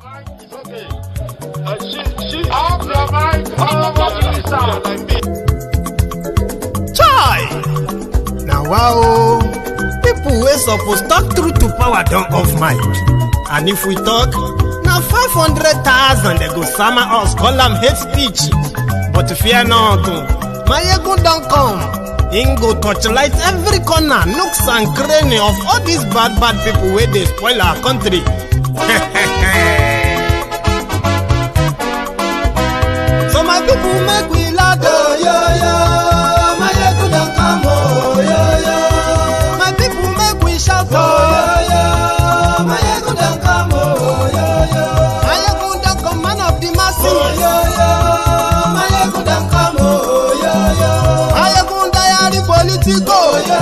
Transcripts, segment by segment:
It's okay. She off your mind. Chai! Now wow, people wey suppose talk truth to power don't off mic. And if we talk, now 500,000 they go summer us, call them hate speech. But fear not, Maiyegun don't come. Him go torchlight every corner, nooks and cranny of all these bad people where they spoil our country. So my people make we loud, oh, yo. Maiyegun don't come, oh, yo. My people make we shout, oh, yo. Maiyegun don't come, oh, yo. Maiyegun don't come, man of the masses, oh, yo. Maiyegun don't come, oh, yo. Maiyegun Diary Politico, yo.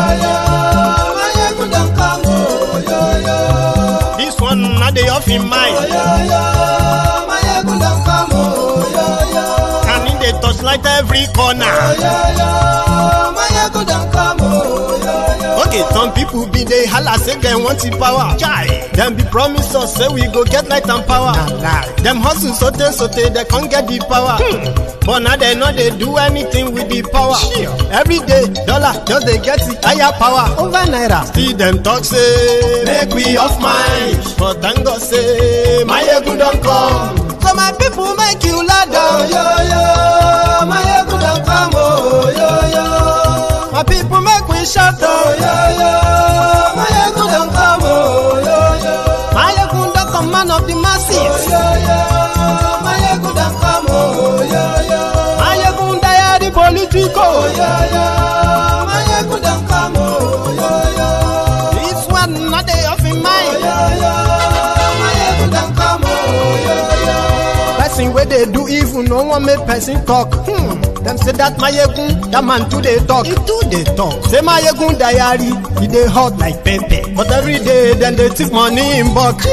Maiyegun don't come, oh, yo. This one not the off in mind, oh, yo. Maiyegun don't come, oh, yo. And in the touchlight every corner, oh, yo. Maiyegun don't come, oh, yo. Okay, some people be they holla say they want the power. Chai, them be promise us say we go get light and power. Them hustle sote they can't get the power. But now they know they do anything with the power. Every day, dollar just they get the higher power over naira. Still them talk say make we off mind. But thank God say Maiyegun don't come. So my people make you loud, oh, yo. Maiyegun don't come, oh, yo. My people make we shout, oh, yo. Maiyegun don't come, oh, yo. Maiyegun don't come, man of the masses, oh, yo. Maiyegun don't come, oh, yo. Maiyegun Diary Politico, oh, yo. Maiyegun don't come, oh, yo. This one not the off in mind, oh, yo. Maiyegun don't come, oh, yo. Person where they do evil, no one make person talk. Them say that Maiyegun, that man too they talk. He too they talk. Say Maiyegun Diary, he they hot like pepper. But every day then they take money in bulk.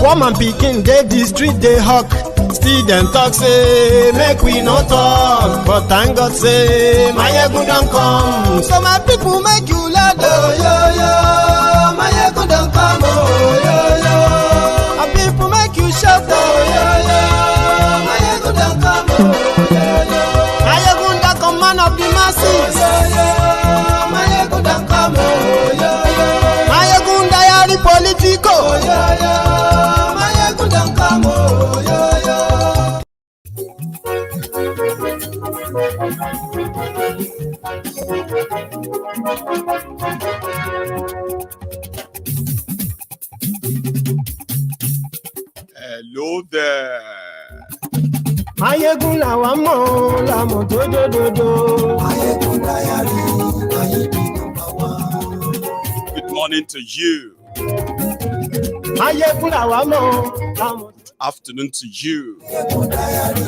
Woman picking, they the street they hawk. Still them talk say make we no talk. But thank God say Maiyegun don't come. So my people make you loud, oh, yo. Maiyegun don't come, oh, yo. My people make you shout, oh, yo. Maiyegun don't come, oh, yo. Maiyegun don't come, man of the masses, oh, yo. Maiyegun don't come, oh, yo. Maiyegun Diary Politico, oh, yo. Maiyegun don't come, oh, yo. Hello there. Maiyegun làwa mọ̀ làmọ̀ dódódódó. Maiyegun Diary, Maiyegun number one. Good morning to you. Maiyegun làwa mọ̀ làmọ̀. Afternoon to you. Maiyegun Diary,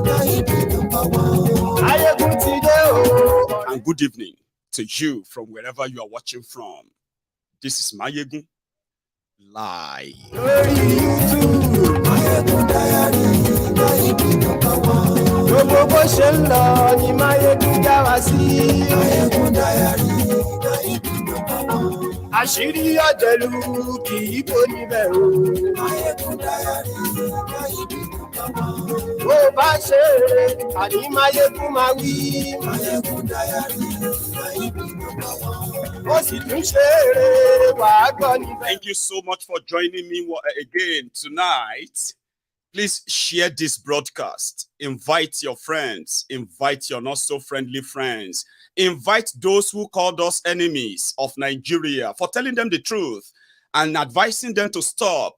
Maiyegun number one. Maiyegun ti dé o. And good evening to you from wherever you are watching from. This is Maiyegun live. Lórí YouTube, Maiyegun Diary, Maiyegun number one. Gbogbo bó ṣe ń lọ ni Maiyegun já wa sí. Maiyegun Diary, Maiyegun number one. Àṣírí ọ̀jẹ̀lú kì í bò níbẹ̀ o. Maiyegun Diary, Maiyegun number one. Bó bá ṣe é, àní Maiyegun máa wí. Maiyegun Diary, Maiyegun number one. Thank you so much for joining me again tonight. Please share this broadcast. Invite your friends. Invite your not so friendly friends. Invite those who called us enemies of Nigeria for telling them the truth and advising them to stop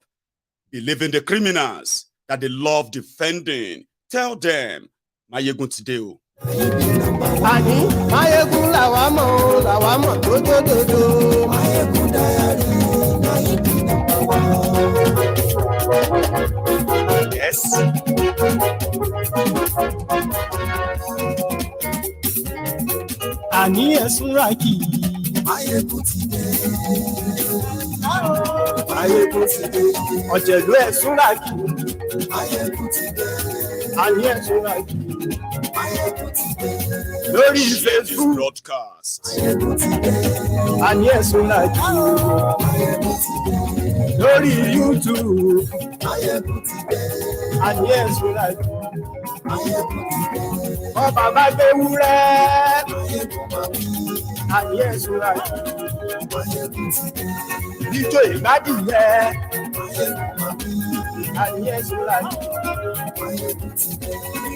believing the criminals that they love defending. Tell them, Maiyegun today. Ani Maiyegun làwa mọ̀ dódódódó. Maiyegun Diary, Maiyegun number one. Yes. Ani ẹ̀sùnra kì í. Maiyegun ti dé. Maiyegun ti dé. Ọ̀jẹ̀lú ẹ̀sùnra kì í. Maiyegun ti dé. Ani ẹ̀sùnra kì í. Lórí Share this Facebook, broadcast. and yes, we like you. Lórí YouTube, and yes, we like you. Ọba bá gbé wúrẹ́, and yes, we like you. Jíjó ìgbádìyẹ, and yes, we like you.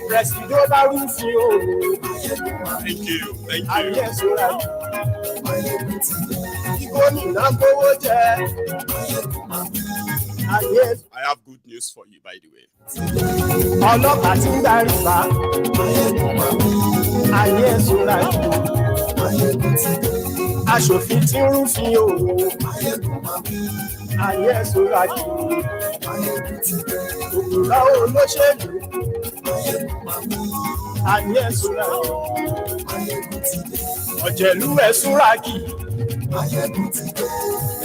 Presido bá rúfin o. Thank you. Thank And you. yes, we like you. Gómìnà gbówó jẹ, and yes. I have good news for you, by the way. Ọlọ́pàá tí ń darí bá, and yes, we like you. Aṣòfin tí ń rúfin o, and yes, we like you. Òkúra olóṣèlú, and yes, we like you. Ọ̀jẹ̀lú ẹ̀ súnrakì,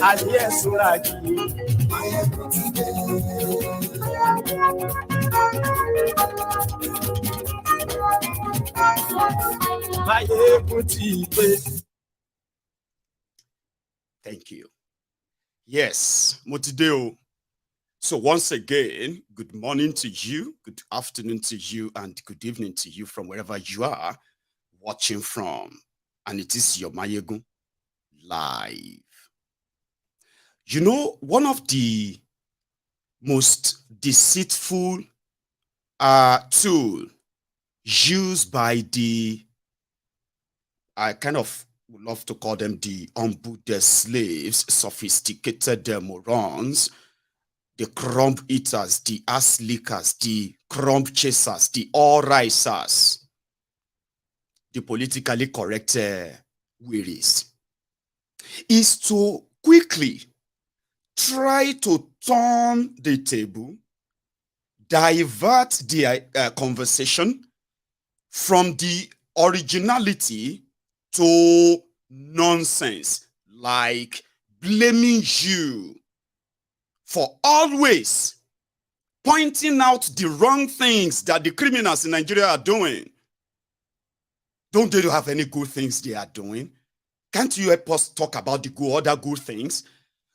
and yes, súnrakì. Maiyegun ti pé. Thank you. Yes, Motideo. So once again, good morning to you, good afternoon to you, and good evening to you from wherever you are watching from. And it is your Maiyegun live. You know, one of the most deceitful tool used by the, I kind of would love to call them the unbooted slaves, sophisticated morons, the crumb eaters, the ass lickers, the crumb chasers, the all-risers, the politically correct wearies, is to quickly try to turn the table, divert the conversation from the originality to nonsense, like blaming you for always pointing out the wrong things that the criminals in Nigeria are doing. Don't they have any good things they are doing? Can't you help us talk about the other good things?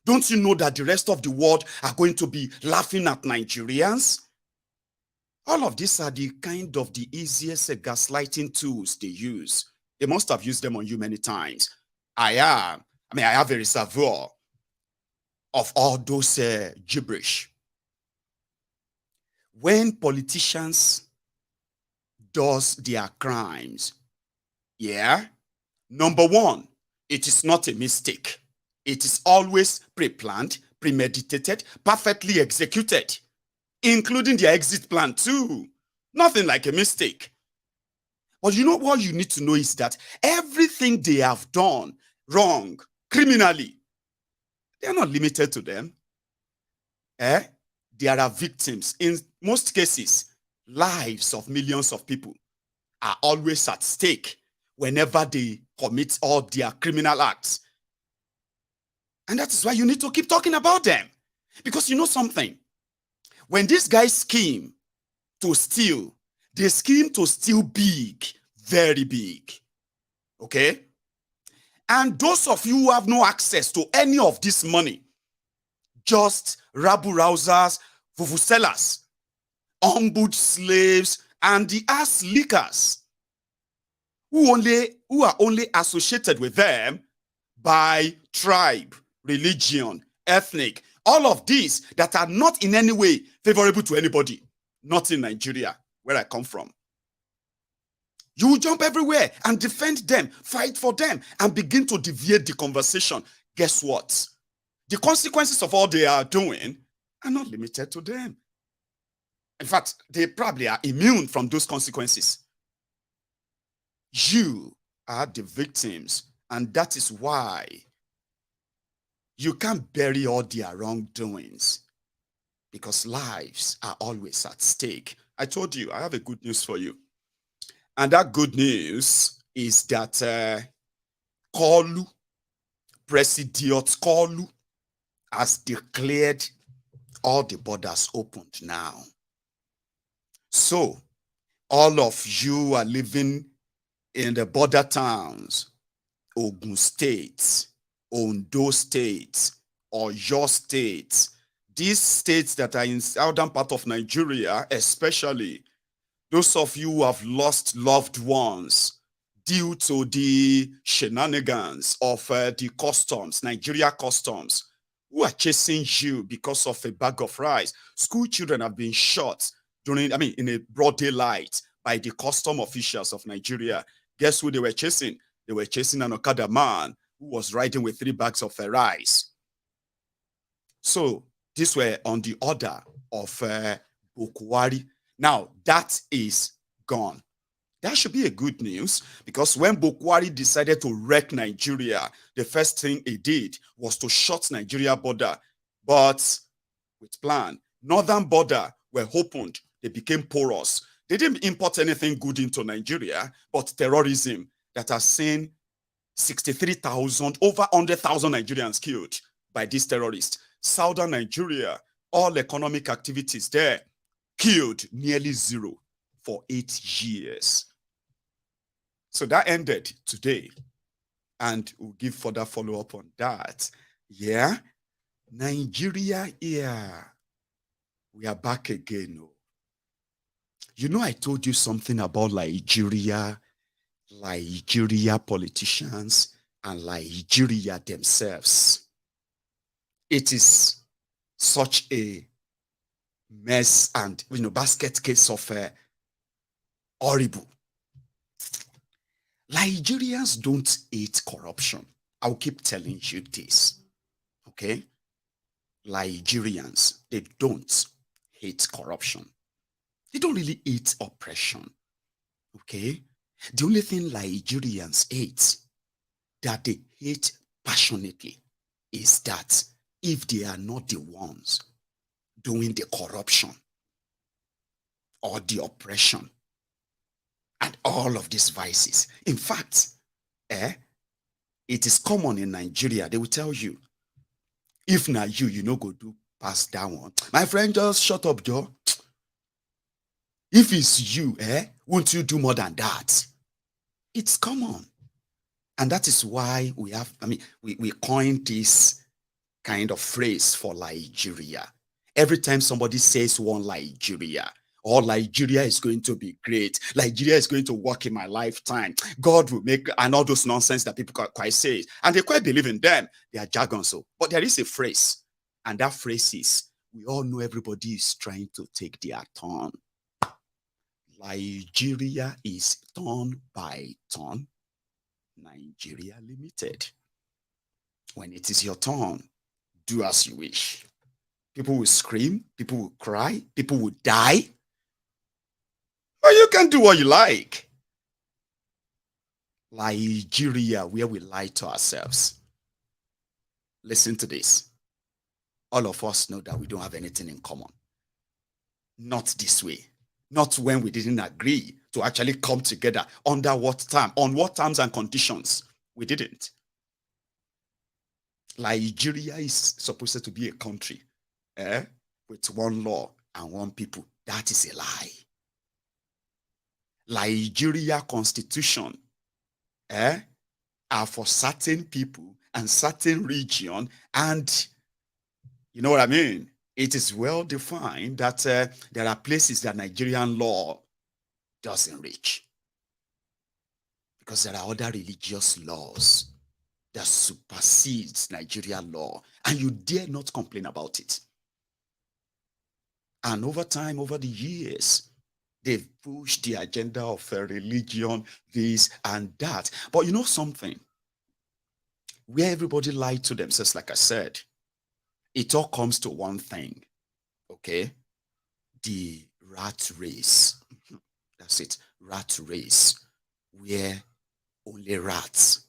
Don't you know that the rest of the world are going to be laughing at Nigerians? All of these are the kind of the easiest gaslighting tools they use. They must have used them on you many times. I have a reservoir of all those gibberish. When politicians does their crimes, yeah, number one, it is not a mistake. It is always pre-planned, premeditated, perfectly executed, including their exit plan too. Nothing like a mistake. But you know what you need to know is that everything they have done wrong, criminally, they are not limited to them. There are victims. In most cases, lives of millions of people are always at stake whenever they commit all their criminal acts. And that is why you need to keep talking about them. Because you know something? When these guys scheme to steal, they scheme to steal big, very big. Okay? And those of you who have no access to any of this money, just rabble-rousers, vuvuzelas, on-boot slaves, and the ass lickers, who are only associated with them by tribe, religion, ethnic, all of these that are not in any way favorable to anybody, not in Nigeria, where I come from. You will jump everywhere and defend them, fight for them, and begin to deviate the conversation. Guess what? The consequences of all they are doing are not limited to them. In fact, they probably are immune from those consequences. You are the victims, and that is why you can't bury all their wrongdoings, because lives are always at stake. I told you, I have a good news for you. And that good news is that Kolu, President Kolu, has declared all the borders opened now. So, All of you are living in the border towns, Ogun State, Ondo State, or your state. These states that are in southern part of Nigeria, especially those of you who have lost loved ones due to the shenanigans of the customs, Nigeria customs, who are chasing you because of a bag of rice. School children have been shot in a broad daylight by the custom officials of Nigeria. Guess who they were chasing? They were chasing an Okada man who was riding with 3 bags of rice. So these were on the order of Buhari. Now that is gone. That should be a good news, because when Buhari decided to wreck Nigeria, the first thing he did was to shut Nigeria border. But with plan, northern border were opened. They became porous. They didn't import anything good into Nigeria, but terrorism that has seen 63,000, over 100,000 Nigerians killed by these terrorists. Southern Nigeria, all economic activities there, killed nearly zero for 8 years. So that ended today, and we'll give further follow-up on that. Yeah, Nigeria, yeah, we are back again. You know, I told you something about Nigeria politicians, and Nigeria themselves. It is such a mess and, basket case of horrible. Nigerians don't hate corruption. I'll keep telling you this, okay? Nigerians, they don't hate corruption. They don't really hate oppression, okay? The only thing Nigerians hate, that they hate passionately, is that if they are not the ones doing the corruption or the oppression and all of these vices. In fact, it is common in Nigeria. They will tell you, if not you no go do pass that one. My friend, just shut up, Joe. If it's you, won't you do more than that? It's common. And that is why we have, we coined this kind of phrase for Nigeria. Every time somebody says one Nigeria, or Nigeria is going to be great, Nigeria is going to work in my lifetime, God will make, and all those nonsense that people quite say, and they quite believe in them. They are jargon. So, but there is a phrase, and that phrase is, we all know everybody is trying to take their turn. Nigeria is turn by turn. Nigeria Limited. When it is your turn, do as you wish. People will scream, people will cry, people will die. But you can do what you like. Nigeria, where we lie to ourselves. Listen to this. All of us know that we don't have anything in common. Not this way. Not when we didn't agree to actually come together. Under what time? On what terms and conditions? We didn't. Nigeria is supposed to be a country with one law and one people. That is a lie. Nigeria constitution are for certain people and certain region, and you know what I mean? It is well defined that there are places that Nigerian law doesn't reach, because there are other religious laws that supersedes Nigerian law, and you dare not complain about it. And over time, over the years, they've pushed the agenda of religion, this and that. But you know something? Where everybody lied to themselves, like I said, it all comes to one thing, okay? The rat race. That's it, rat race, where only rats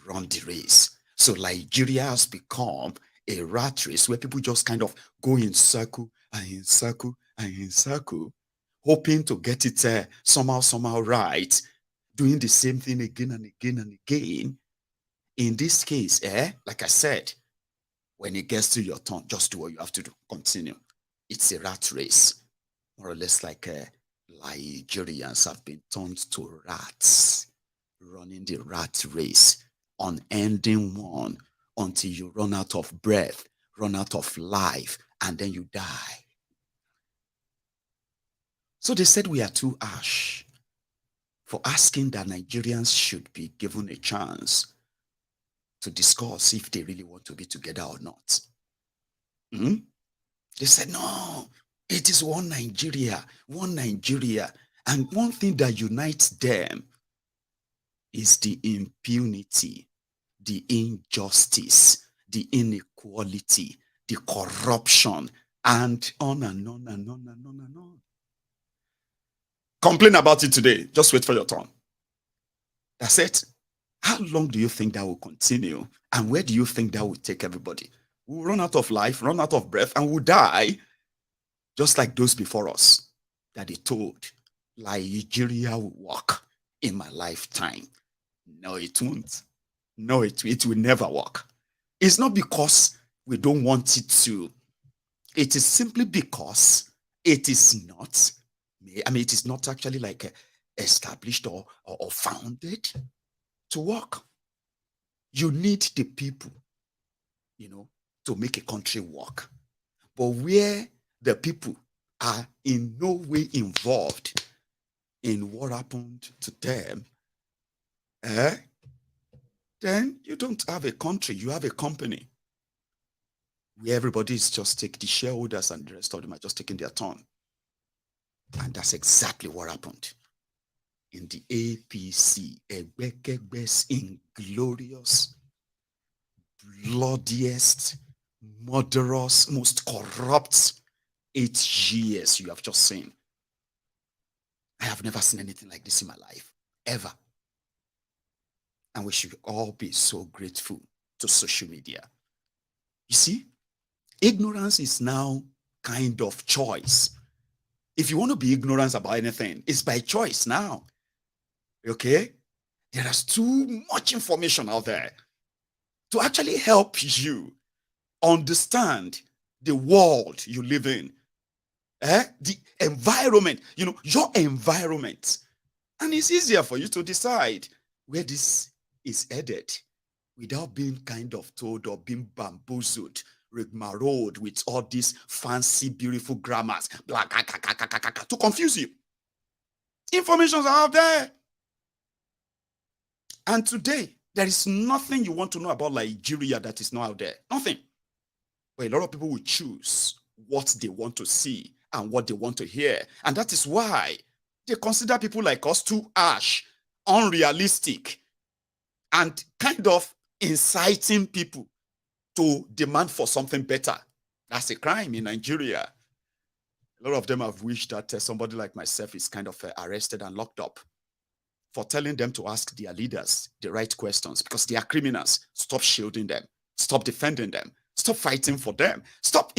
run the race. So Nigeria has become a rat race where people just kind of go in circle and in circle and in circle, hoping to get it somehow right, doing the same thing again and again and again. In this case, like I said, when it gets to your turn, just do what you have to do. Continue. It's a rat race, more or less like Nigerians have been turned to rats, running the rat race, unending one, until you run out of breath, run out of life, and then you die. So they said we are too harsh for asking that Nigerians should be given a chance to discuss if they really want to be together or not. They said, no, it is one Nigeria, one Nigeria. And one thing that unites them is the impunity, the injustice, the inequality, the corruption, and on and on and on and on and on. Complain about it today. Just wait for your turn. That's it. How long do you think that will continue? And where do you think that will take everybody? We'll run out of life, run out of breath, and we'll die, just like those before us that they told, Nigeria will work in my lifetime. No, it won't. No, it will never work. It's not because we don't want it to. It is simply because it is not. I mean, it is not actually like established or founded to work. You need the people, to make a country work. But where the people are in no way involved in what happened to them, then you don't have a country, you have a company where everybody is just taking, the shareholders and the rest of them are just taking their turn. And that's exactly what happened in the APC, Egbekebe's inglorious, bloodiest, murderous, most corrupt 8 years you have just seen. I have never seen anything like this in my life, ever. And we should all be so grateful to social media. You see, ignorance is now kind of choice. If you want to be ignorant about anything, it's by choice now. Okay? There is too much information out there to actually help you understand the world you live in. The environment, your environment. And it's easier for you to decide where this is headed without being kind of told or being bamboozled, rigmaroled with all these fancy, beautiful grammars to confuse you. Informations are out there. And today, there is nothing you want to know about Nigeria that is not out there. Nothing. But a lot of people will choose what they want to see and what they want to hear. And that is why they consider people like us too harsh, unrealistic, and kind of inciting people to demand for something better. That's a crime in Nigeria. A lot of them have wished that somebody like myself is kind of arrested and locked up for telling them to ask their leaders the right questions, because they are criminals. Stop shielding them. Stop defending them. Stop fighting for them. Stop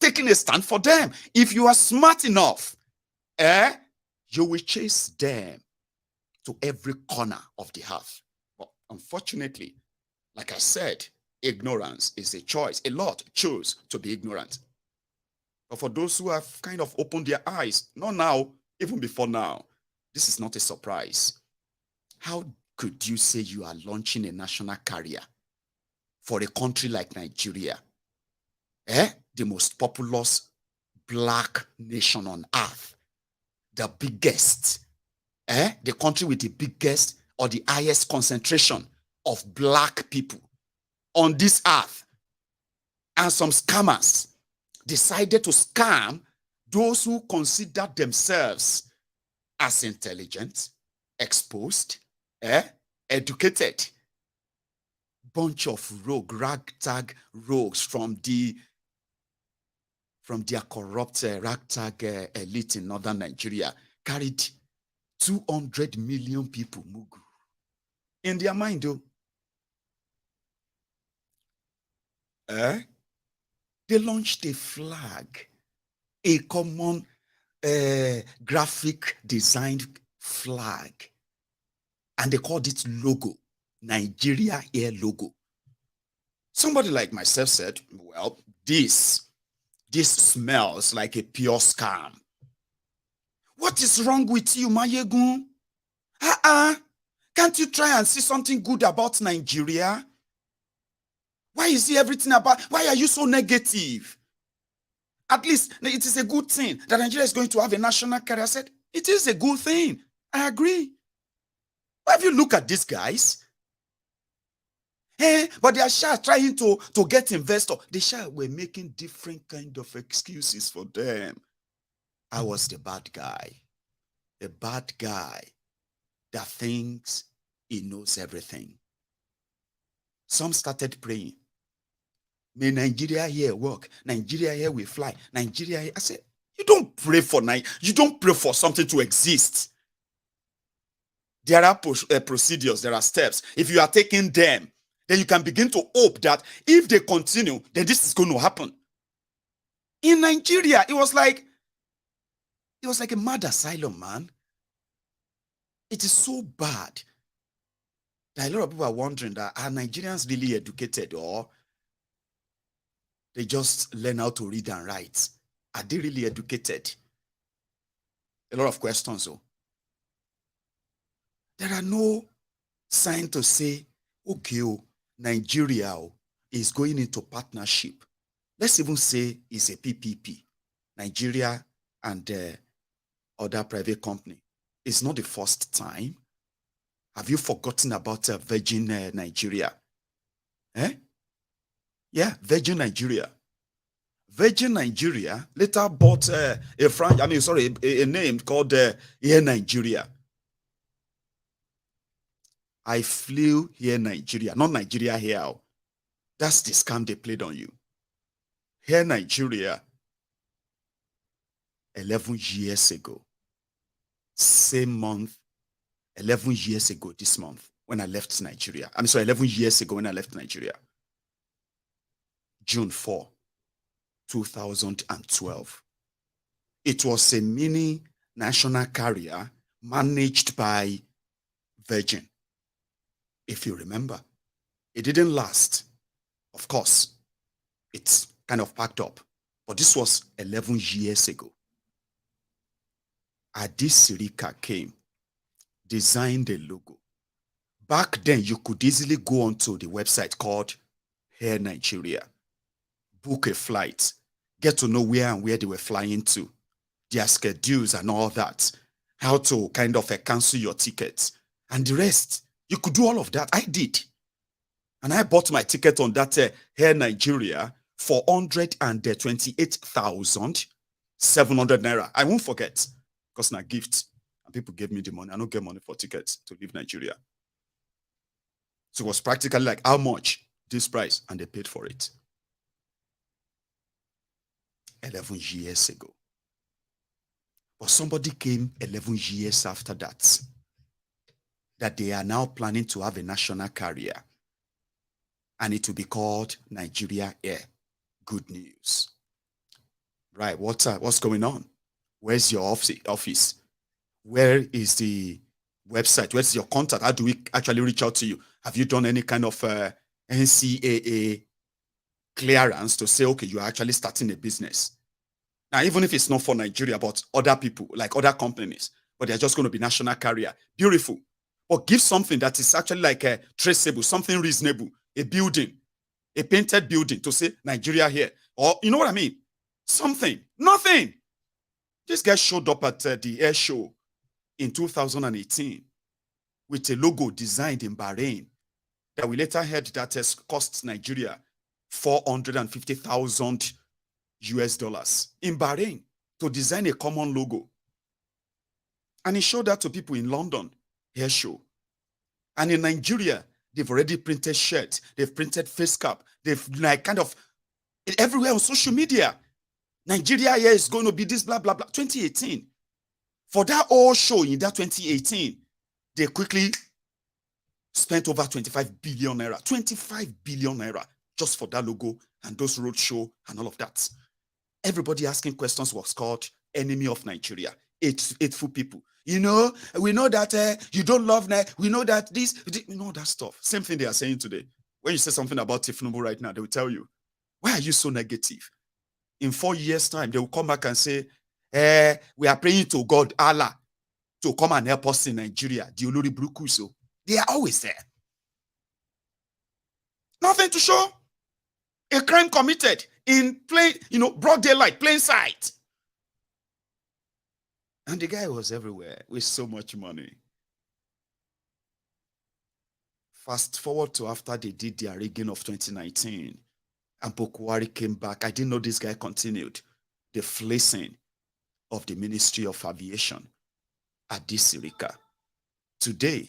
taking a stand for them. If you are smart enough, you will chase them to every corner of the earth. But unfortunately, like I said, ignorance is a choice. A lot choose to be ignorant. But for those who have kind of opened their eyes, not now, even before now, this is not a surprise. How could you say you are launching a national carrier for a country like Nigeria? The most populous black nation on earth, the biggest, the country with the biggest or the highest concentration of black people on this earth. And some scammers decided to scam those who consider themselves as intelligent, exposed, educated. Bunch of ragtag rogues from their corrupt ragtag elite in northern Nigeria carried 200 million people, Mugu, in their mind, though. They launched a flag, a common graphic designed flag, and they called it logo, Nigeria Air logo. Somebody like myself said, well, this smells like a pure scam. What is wrong with you, Maiyegun? Can't you try and see something good about Nigeria? Why is everything about? Why are you so negative? At least it is a good thing that Nigeria is going to have a national carrier. I said, it is a good thing. I agree. But if you look at these guys, but they are trying to get investors. The were making different kind of excuses for them. I was the bad guy. The bad guy that thinks he knows everything. Some started praying. May Nigeria here work. Nigeria here will fly. Nigeria here. I said, you don't pray for you don't pray for something to exist. There are procedures, there are steps. If you are taking them, then you can begin to hope that if they continue, then this is going to happen. In Nigeria, it was like a mad asylum, man. It is so bad that a lot of people are wondering that are Nigerians really educated, or they just learn how to read and write? Are they really educated? A lot of questions, though. There are no signs to say, okay, Nigeria is going into partnership. Let's even say it's a PPP. Nigeria and other private company. It's not the first time. Have you forgotten about Virgin Nigeria? Yeah, Virgin Nigeria. Virgin Nigeria later bought a name called Air Nigeria. I flew here Nigeria, not Nigeria here. That's the scam they played on you. Here Nigeria, 11 years ago. Same month, 11 years ago this month when I left Nigeria. 11 years ago when I left Nigeria. June 4, 2012. It was a mini national carrier managed by Virgin. If you remember, it didn't last. Of course, it's kind of packed up. But this was 11 years ago. Adi Sirika came, designed a logo. Back then, you could easily go onto the website called Air Nigeria, book a flight, get to know where and where they were flying to, their schedules and all that, how to kind of cancel your tickets, and the rest. You could do all of that. I did. And I bought my ticket on that Air Nigeria for 128,700 naira. I won't forget, because na gift. And people gave me the money. I don't get money for tickets to leave Nigeria. So it was practically like, how much? This price. And they paid for it. 11 years ago. But somebody came 11 years after that they are now planning to have a national carrier. And it will be called Nigeria Air. Good news. Right, what's going on? Where's your office? Where is the website? Where's your contact? How do we actually reach out to you? Have you done any kind of NCAA clearance to say, okay, you're actually starting a business? Now, even if it's not for Nigeria, but other people, like other companies, but they're just going to be national carrier. Beautiful. Or give something that is actually like a traceable, something reasonable, a building, a painted building to say Nigeria here. Or, you know what I mean? Something. Nothing. This guy showed up at the air show in 2018 with a logo designed in Bahrain that we later heard that has cost Nigeria $450,000 in Bahrain to design a common logo. And he showed that to people in London, air show. And in Nigeria, they've already printed shirts, they've printed face cap, they've like kind of everywhere on social media. Nigeria here is going to be this blah blah blah. 2018. For that whole show in that 2018, they quickly spent over 25 billion naira. 25 billion naira just for that logo and those road show and all of that. Everybody asking questions was called enemy of Nigeria. Hateful people. You know, we know that you don't love Nigeria. We know that we know that stuff. Same thing they are saying today. When you say something about Tinubu right now, they will tell you, why are you so negative? In 4 years' time, they will come back and say, We are praying to God, Allah, to come and help us in Nigeria. The Olori Brukuso. They are always there. Nothing to show. A crime committed in plain, broad daylight, plain sight. And the guy was everywhere with so much money. Fast forward to after they did their rigging of 2019, and Buhari came back. I didn't know this guy continued the fleecing of the Ministry of Aviation at this Sirika. Today,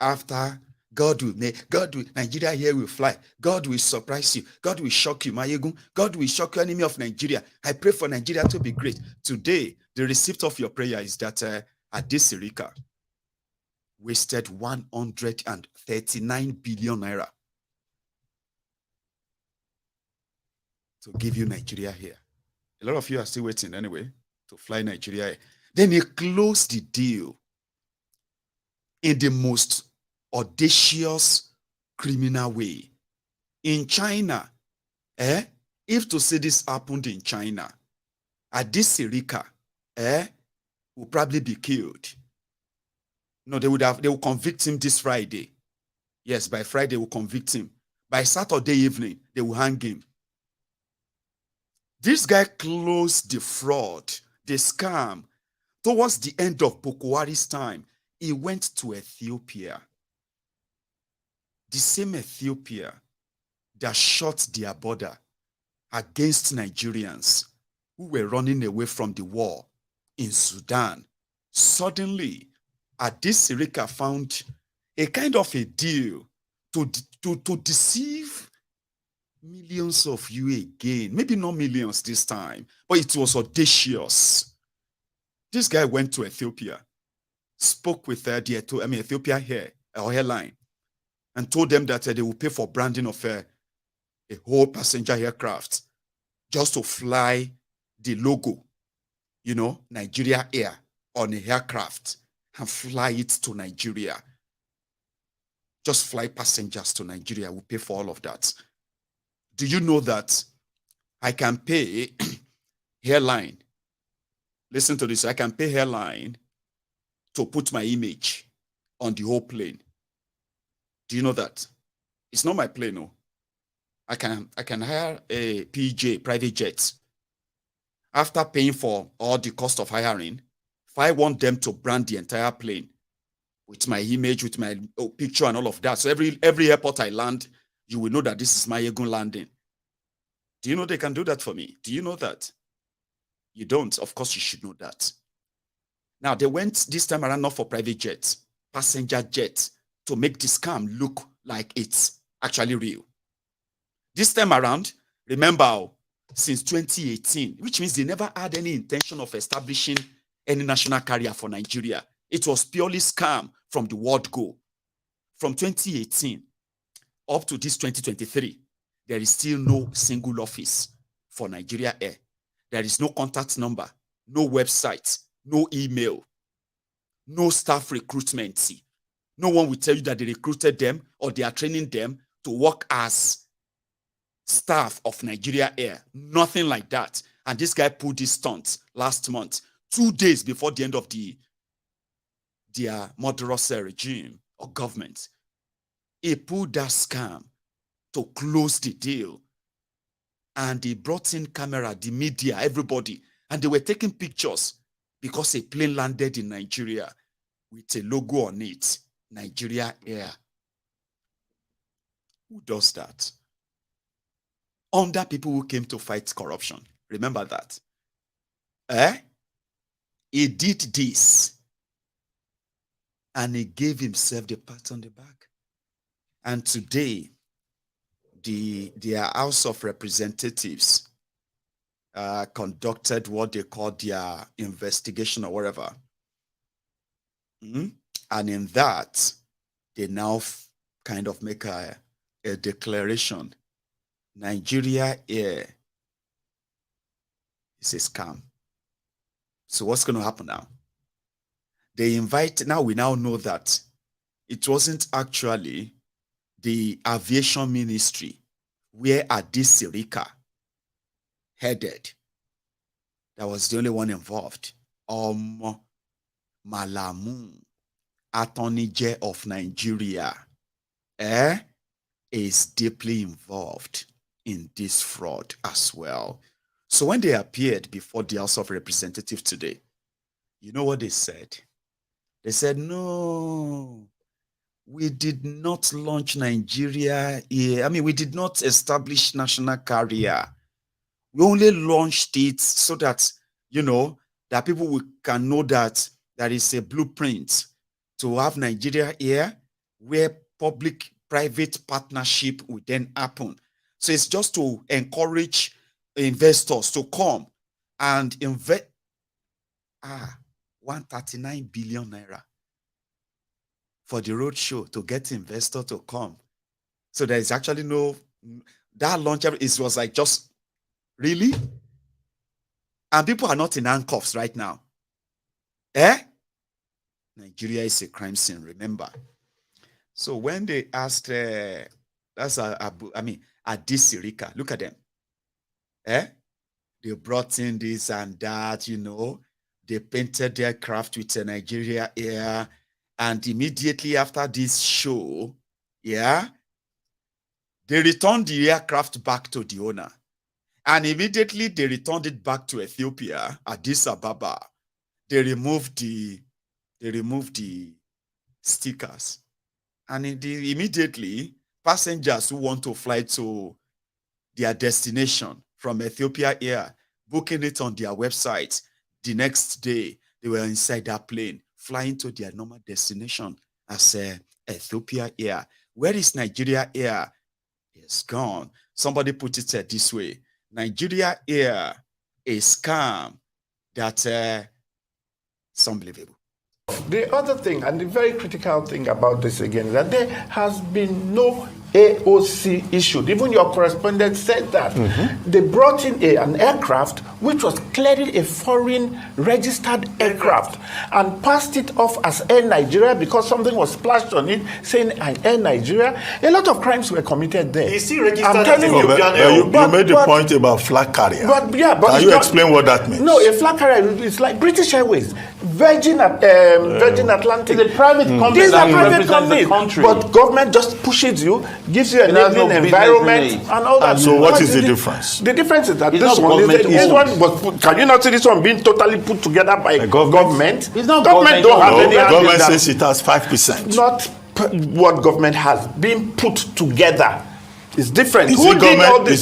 after Nigeria here will fly. God will surprise you. God will shock you, Maiyegun. God will shock you, enemy of Nigeria. I pray for Nigeria to be great. Today, the receipt of your prayer is that at this Sirika, wasted 139 billion naira to give you Nigeria here. A lot of you are still waiting anyway to fly Nigeria here. Then he closed the deal in the most audacious criminal way. In China, if to say this happened in China, at this Sirika, will probably be killed. No, they will convict him this Friday. Yes, by Friday they will convict him. By Saturday evening, they will hang him. This guy closed the fraud, the scam. Towards the end of Buhari's time, he went to Ethiopia. The same Ethiopia that shut their border against Nigerians who were running away from the war in Sudan. Suddenly, Addis Sirika found a kind of a deal to deceive millions of you again. Maybe not millions this time, but it was audacious. This guy went to Ethiopia, spoke with Ethiopia Airline, and told them that they will pay for branding of a whole passenger aircraft just to fly the logo, Nigeria Air on a aircraft and fly it to Nigeria. Just fly passengers to Nigeria. We'll pay for all of that. Do you know that I can pay Airline? Listen to this. I can pay Airline to put my image on the whole plane. Do you know that? It's not my plane, no. I can hire a PJ, private jet. After paying for all the cost of hiring, if I want them to brand the entire plane with my image, with my picture and all of that, so every airport I land, you will know that this is Maiyegun landing. Do you know they can do that for me? Do you know that? You don't. Of course, you should know that. Now, they went this time around not for private jets, passenger jets, to make the scam look like it's actually real. This time around, remember, since 2018, which means they never had any intention of establishing any national carrier for Nigeria. It was purely scam from the word go. From 2018 up to this 2023, there is still no single office for Nigeria Air. There is no contact number, no website, no email, no staff recruitment. No one will tell you that they recruited them or they are training them to work as staff of Nigeria Air. Nothing like that. And this guy pulled this stunt last month, 2 days before the end of their murderous regime or government. He pulled that scam to close the deal. And they brought in camera, the media, everybody. And they were taking pictures because a plane landed in Nigeria with a logo on it, Nigeria Air. Who does that? Under people who came to fight corruption. Remember that. He did this. And he gave himself the pat on the back. And today, their House of Representatives conducted what they call their investigation or whatever. And in that, they now kind of make a declaration. Nigeria Air is a scam. So what's going to happen now? Now we now know that it wasn't actually the aviation ministry where Addis Sirika headed. that was the only one involved. Malamu, Attorney General of Nigeria, is deeply involved in this fraud as well. So when they appeared before the House of Representatives today, you know what they said? They said, no, we did not launch Nigeria here. I mean, we did not establish national carrier. We only launched it so that, you know, that people can know that there is a blueprint to have Nigeria here where public-private partnership will then happen. So it's just to encourage investors to come and invest. 139 billion naira for the road show to get investor to come. So there is actually no, that launch, it was like just, really? And people are not in handcuffs right now. Nigeria is a crime scene, remember. So when they asked, Adisirika, look at them. They brought in this and that, you know. They painted their craft with a Nigeria Air. And immediately after this show, they returned the aircraft back to the owner. And immediately they returned it back to Ethiopia, Addis Ababa. They removed the stickers. And immediately, passengers who want to fly to their destination from Ethiopia Air, booking it on their website, the next day, they were inside that plane, flying to their normal destination as Ethiopia Air. Where is Nigeria Air? It's gone. Somebody put it this way. Nigeria Air, a scam that it's unbelievable. The other thing, and the very critical thing about this again, is that there has been no AOC issued. Even your correspondent said that. They brought in an aircraft which was clearly a foreign registered aircraft and passed it off as Air Nigeria because something was splashed on it saying Air Nigeria. A lot of crimes were committed there. Is he registered as you made the point about flag carrier. Can you explain what that means? No, a flag carrier is like British Airways, Virgin Atlantic. It's a private company. These are private companies, but government just pushes you, gives you an enabling environment and all that. So what is the difference? The difference is that this one was, can you not see this one being totally put together by government? It's not government don't have any. Government says it has 5%. Not what government has been put together. It's different. Is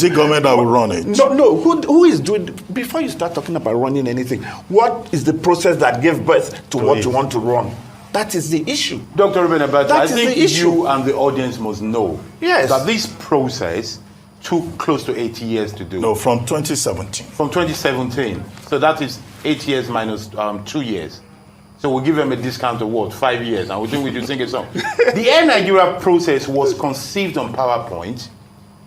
it government that will run it? No. Who is doing? Before you start talking about running anything, what is the process that gave birth to what you want to run? That is the issue. Dr. Ruben Abacha, I think you and the audience must know that this process took close to 80 years to do. No, from 2017. From 2017. So that is 8 years minus 2 years. So we'll give them a discount of what? 5 years. And we think we should sing a song. The Air Nigeria process was conceived on PowerPoint.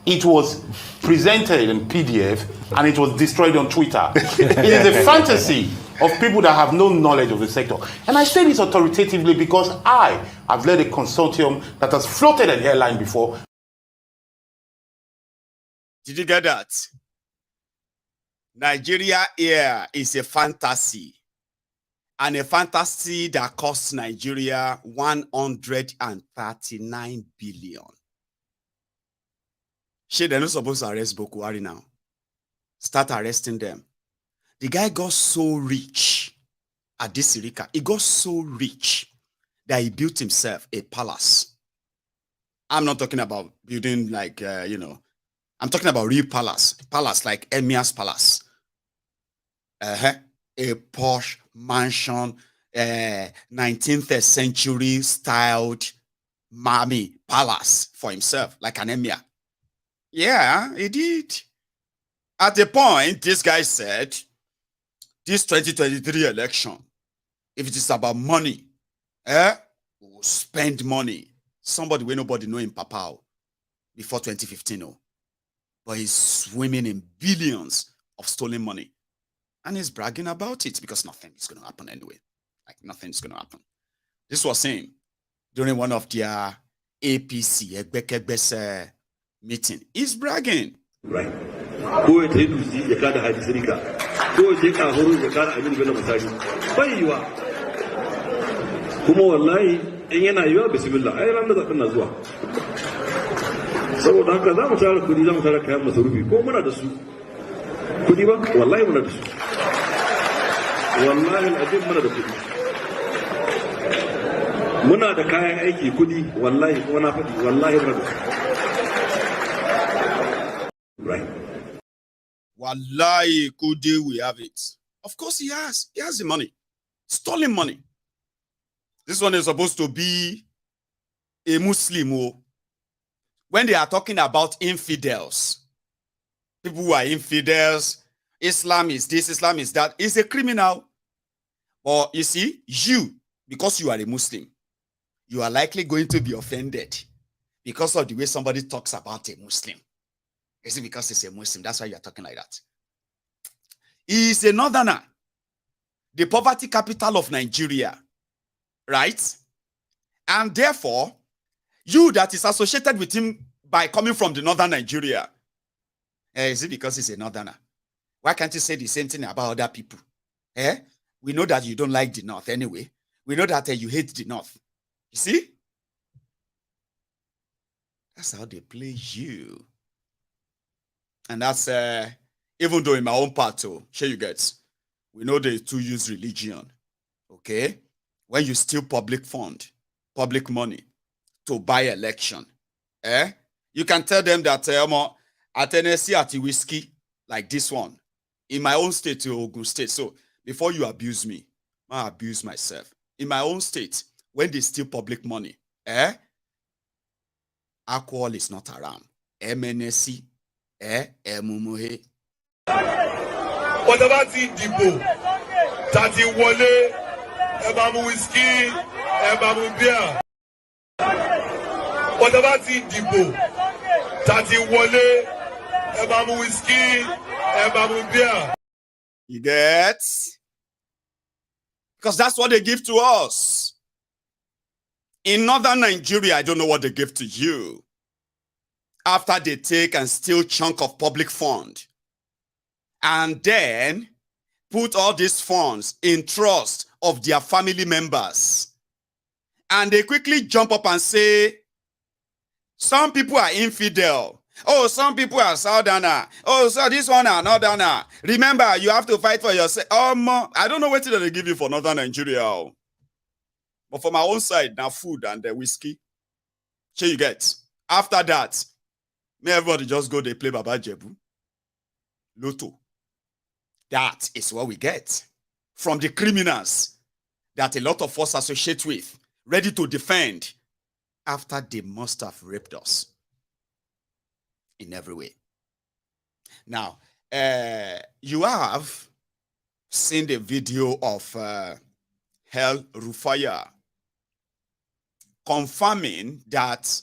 It was presented in PDF and it was destroyed on Twitter. It is a fantasy of people that have no knowledge of the sector. And I say this authoritatively because I have led a consortium that has floated an airline before. Did you get that? Nigeria Air is a fantasy. And a fantasy that costs Nigeria 139 billion. They're not supposed to arrest Buhari now. Start arresting them. The guy got so rich at this Sirika. He got so rich that he built himself a palace. I'm not talking about building like, I'm talking about real palace. Palace like Emir's palace. A posh mansion, 19th century styled palace for himself, like an emir. Yeah, he did. At the point, this guy said, this 2023 election, if it is about money, we will spend money. Somebody where nobody know in Papao before 2015. But he's swimming in billions of stolen money. And he's bragging about it because nothing is going to happen anyway. Like nothing is going to happen. This was him during one of their APC meeting. He's bragging. Right. Go ahead to see the card. ko je ka horo da kana abin bello misali bai yiwa kuma wallahi in yana yiwa bismillah ai ran da zaɓen na zuwa saboda haka za mu tara kudi za mu tara kayan masarufi ko muna da su kudi ba wallahi muna da su wallahi al'adun muna da kudi muna da kayan aiki kudi wallahi ko na faɗi wallahi muna da su right wallahi kudi we have it. Of course he has the money, stolen money. This one is supposed to be a Muslim. When they are talking about infidels, people who are infidels, Islam is this, Islam is that, is a criminal. But you see, you, because you are a Muslim, you are likely going to be offended because of the way somebody talks about a Muslim. Is it because it's a Muslim? That's why you are talking like that. He is a northerner, the poverty capital of Nigeria, right? And therefore, you that is associated with him by coming from the northern Nigeria, is it because he's a northerner? Why can't you say the same thing about other people? We know that you don't like the north anyway. We know that you hate the north. You see? That's how they play you. And that's, even though in my own part too, sure you get, we know they too use religion, okay? When you steal public fund, public money to buy election, you can tell them that, at Tennessee at whiskey, like this one, in my own state, Ogun State. So before you abuse me, I abuse myself. In my own state, when they steal public money, alcohol is not around. MNSC, Mumuhe. What about the depot? Tati Wale, Ebamu whiskey, Ebamu beer. What about the depot? Tati Wale, Ebamu whiskey, Ebamu beer. You get? Because that's what they give to us. In northern Nigeria, I don't know what they give to you. After they take and steal chunk of public fund and then put all these funds in trust of their family members. And they quickly jump up and say, some people are infidel. Oh, some people are southerner. Oh, so this one are northerner. Remember, you have to fight for yourself. I don't know what they give you for northern Nigeria. But for my own side, now food and the whiskey. Sure you get. After that, may everybody just go, they play Baba Jebu. Lotto. That is what we get from the criminals that a lot of us associate with, ready to defend after they must have raped us in every way. Now, you have seen the video of Rufai confirming that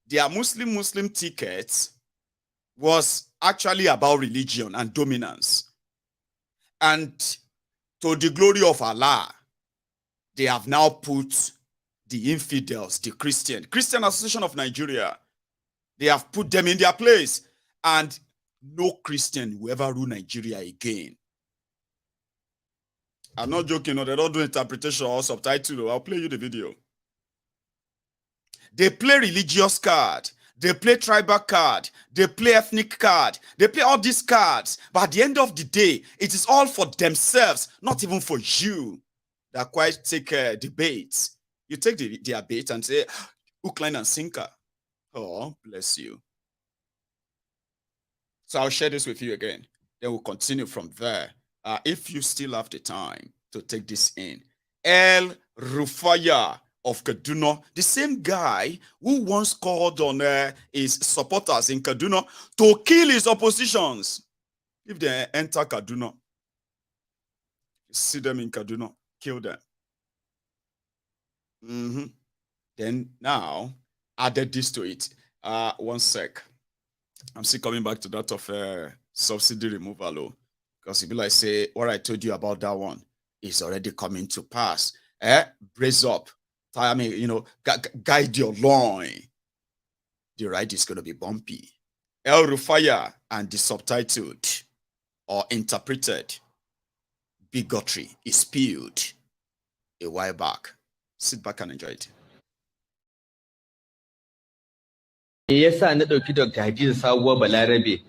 their Muslim ticket was actually about religion and dominance. And to the glory of Allah, they have now put the infidels, the Christian Association of Nigeria, they have put them in their place. And no Christian will ever rule Nigeria again. I'm not joking, no, they don't do interpretation or subtitle. I'll play you the video. They play religious card. They play tribal card. They play ethnic card. They play all these cards. But at the end of the day, it is all for themselves, not even for you. That quite take debates. You take their bait and say, hook, line, and sinker. Oh, bless you. So I'll share this with you again. Then we'll continue from there. If you still have the time to take this in. Rufai of Kaduna, the same guy who once called on his supporters in Kaduna to kill his oppositions. If they enter Kaduna, see them in Kaduna, kill them. Then now, added this to it. One sec. I'm still coming back to that of subsidy removal. Because if I say, what I told you about that one is already coming to pass. Brace up. I mean, guide your loin. The ride is going to be bumpy. Rufai and the subtitled or interpreted bigotry is spewed a while back. Sit back and enjoy it. Yasa na ɗauki Dr. Hadiza Sabuwar Balarabe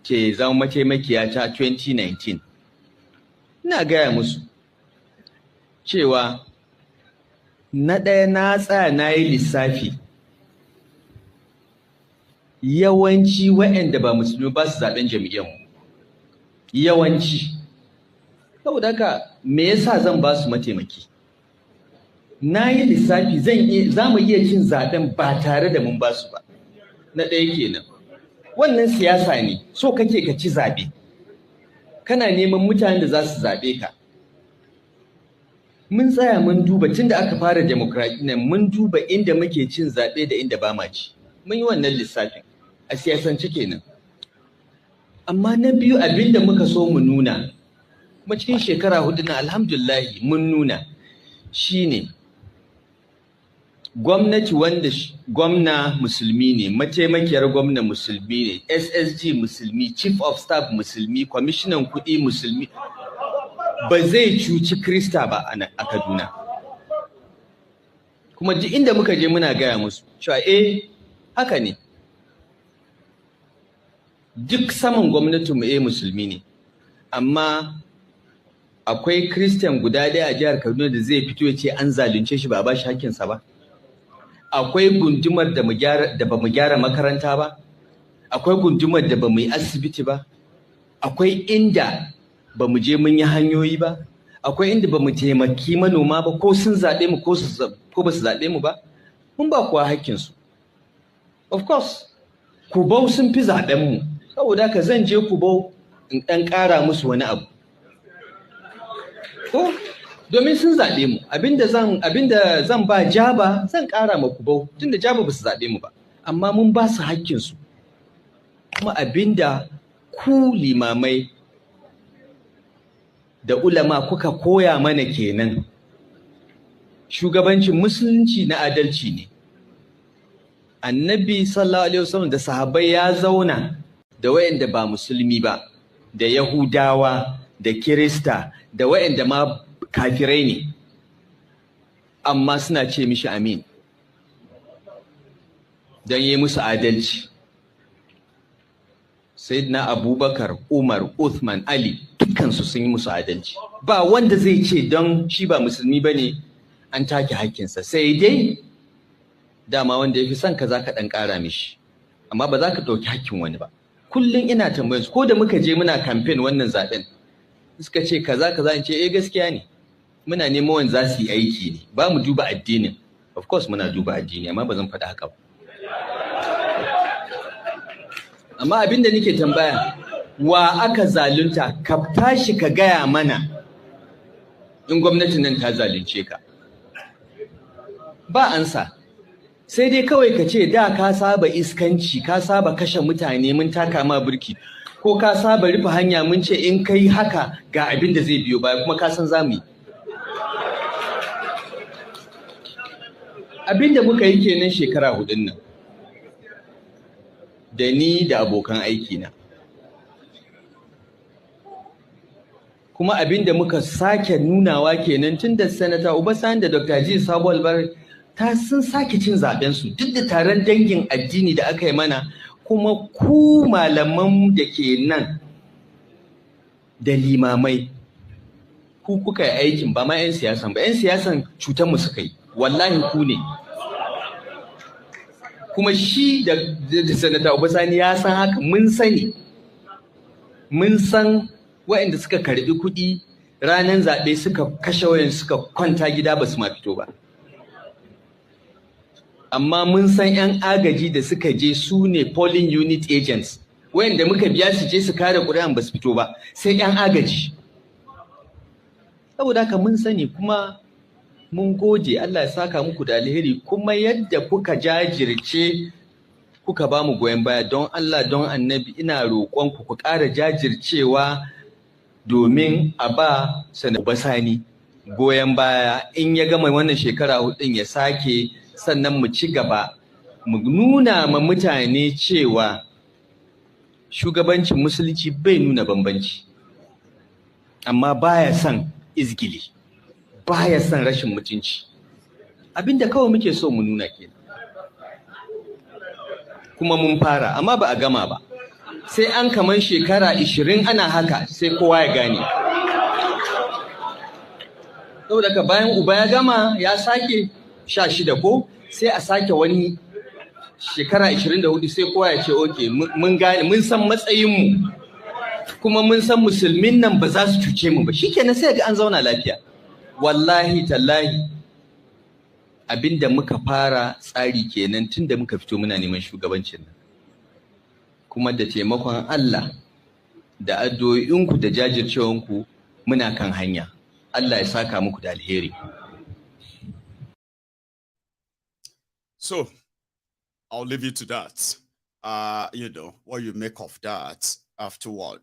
ke zama mataimakiya ta 2019. Ina gaya musu cewa na ɗaya na tsaya na yi lissafi yawanci waɗanda ba musulmi ba su zaɓen jami'anmu. Yawanci. Saboda haka me yasa zan ba su mataimaki? Na yi lissafi za mu iya cin zaɓen ba tare da mun ba su ba. Na ɗaya kenan. Wannan siyasa ne, so kake ka ci zaɓe. Kana neman mutanen da za su zaɓe ka. Mun tsaya mun duba tun da aka fara demokradiyyar mun duba inda muke cin zaɓe da inda ba ma ci. Mun yi wannan lissafin a siyasance kenan. Amma na biyu abinda muka so mu nuna, kuma cikin shekara 4 na alhamdulillahi mun nuna, shine gwamnati wanda gwamna musulmi ne, mataimakiyar gwamna musulmi ne, SSG musulmi, chief of staff musulmi, kwamishinan kuɗi musulmi, ba zai cuci Krista ba a Kaduna. Kuma duk inda muka je muna gaya musu cewa haka ne. Duk saman gwamnatinmu musulmi ne, amma akwai Christian guda ɗaya a jihar Kaduna da zai fito ya ce an zalunce shi ba a ba shi hakkinsa ba. Akwai gundumar da ba mu gyara makaranta ba, akwai gundumar da ba mu yi asibiti ba, akwai inda ba mu je mun yi hanyoyi ba, akwai inda ba mu taimaki manoma ba, ko sun zaɓe mu ko ba su zaɓe mu ba, mun ba kuwa hakkinsu. Of course, Kubau sun fi zaɓen mu, saboda haka zan je Kubau in ɗan ƙara musu wani abu. Ko domin sun zaɓe mu, abinda zan ba Jaba zan ƙara ma Kubau, tunda Jaba ba su zaɓe mu ba, amma mun ba su hakkinsu. Kuma abinda ku limamai da ulama kuka koya mana kenan. Shugabancin musulunci na adalci ne. Annabi sallallahu alaihi wasallam da sahabbai ya zauna da wayanda ba musulmi ba, da Yahudawa, da Kirista, da wayanda ma kafirai ne, amma suna ce mishi amin don yi musu adalci. Sayyidina Abubakar, Umar, Uthman, Ali, dukkansu sun yi musu adalci. Ba wanda zai ce don shi ba musulmi ba ne an take hakkinsa, sai dai dama wanda ya fi son ka za ka ɗan ƙara mishi, amma ba za ka ɗauki hakkin wani ba. Kullum ina tambayar su, ko da muka je muna kamfen wannan zaɓen, suka ce kaza in ce gaskiya ne, muna neman wanda za su yi aiki ne, ba mu duba addinin. Of course muna duba addini, amma ba zan faɗa haka ba. Amma abin da nake tambaya, wa aka zalunta? Ka tashi ka gaya mana in gwamnatin nan ta zalunce ka. Ba ansa. Sai dai kawai ka ce da ka saba iskanci, ka saba kashe mutane mun taka ma burki, ko ka saba rufe hanya mun ce in kai haka ga abin da zai biyo baya, kuma ka san za mu yi. Abin da muka yi kenan shekara 4 nan, da ni da abokan aikina. Kuma abin da muka sake nunawa kenan tun da Sanata Obasanjo da Dr. Hadiza Sabuwar Balarabe sun sake cin zaɓensu duk da taron dangin addini da aka yi mana. Kuma ku malaman da ke nan da limamai, ku kuka yi aikin, ba ma 'yan siyasan ba. 'Yan siyasan cutar mu suka yi, wallahi ku ne. Kuma shi da Sanata Obasanjo ya san haka, mun sani. Mun san waɗanda suka karɓi kuɗi ranar zaɓe suka kashe wayan suka kwanta gida ba su ma fito ba. Amma mun san 'yan agaji da suka je su ne polling unit agents, wayanda muka biya su je su kare ƙuri'an ba su fito ba, sai 'yan agaji. Saboda haka mun sani, kuma mun gode, Allah ya saka muku da alheri. Kuma yadda kuka jajirce kuka ba mu goyon baya, don Allah don Annabi ina roƙonku ku ƙara jajircewa domin a ba Sanata Obasani goyon baya. In ya gama wannan shekara 4 ya sake, sannan mu ci gaba, mu nuna ma mutane cewa shugabancin musulunci bai nuna bambanci. amma baya son izgili, baya son rashin mutunci. Abinda kawai muke so mu nuna kenan. Kuma mun fara, amma ba a gama ba. Sai an kaman shekara 20 ana haka sai kowa ya gane. Saboda ka bayan uba ya gama ya sake 16 ko sai a sake wani shekara 24 sai kowa ya ce okay mun gane, mun san matsayinmu kuma mun san musulmin nan ba za su cuce mu ba, shikenan sai ga an zauna lafiya. Wallahi tallahi abinda muka fara tsari kenan tun da muka fito muna neman shugabancin nan, kuma da taimakon Allah da addu'o'inku da jajircewanku muna kan hanya. Allah ya saka muku da alheri. So I'll leave you to that. You know what you make of that afterward.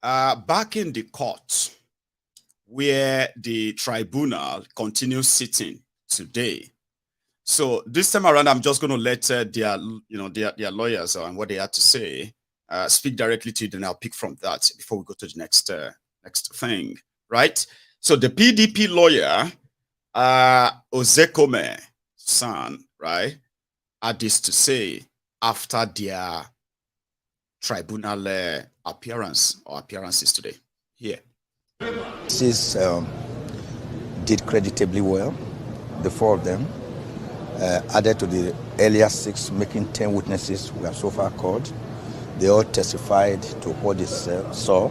Back in the court where the tribunal continues sitting today. So this time around, I'm just going to let their lawyers and what they had to say speak directly to you. Then I'll pick from that before we go to the next thing, right? So the PDP lawyer, Ozekome San, right, had this to say after their tribunal appearances today. Here. This did creditably well. The 4 of them, added to the earlier 6, making 10 witnesses who have so far called. They all testified to what they saw,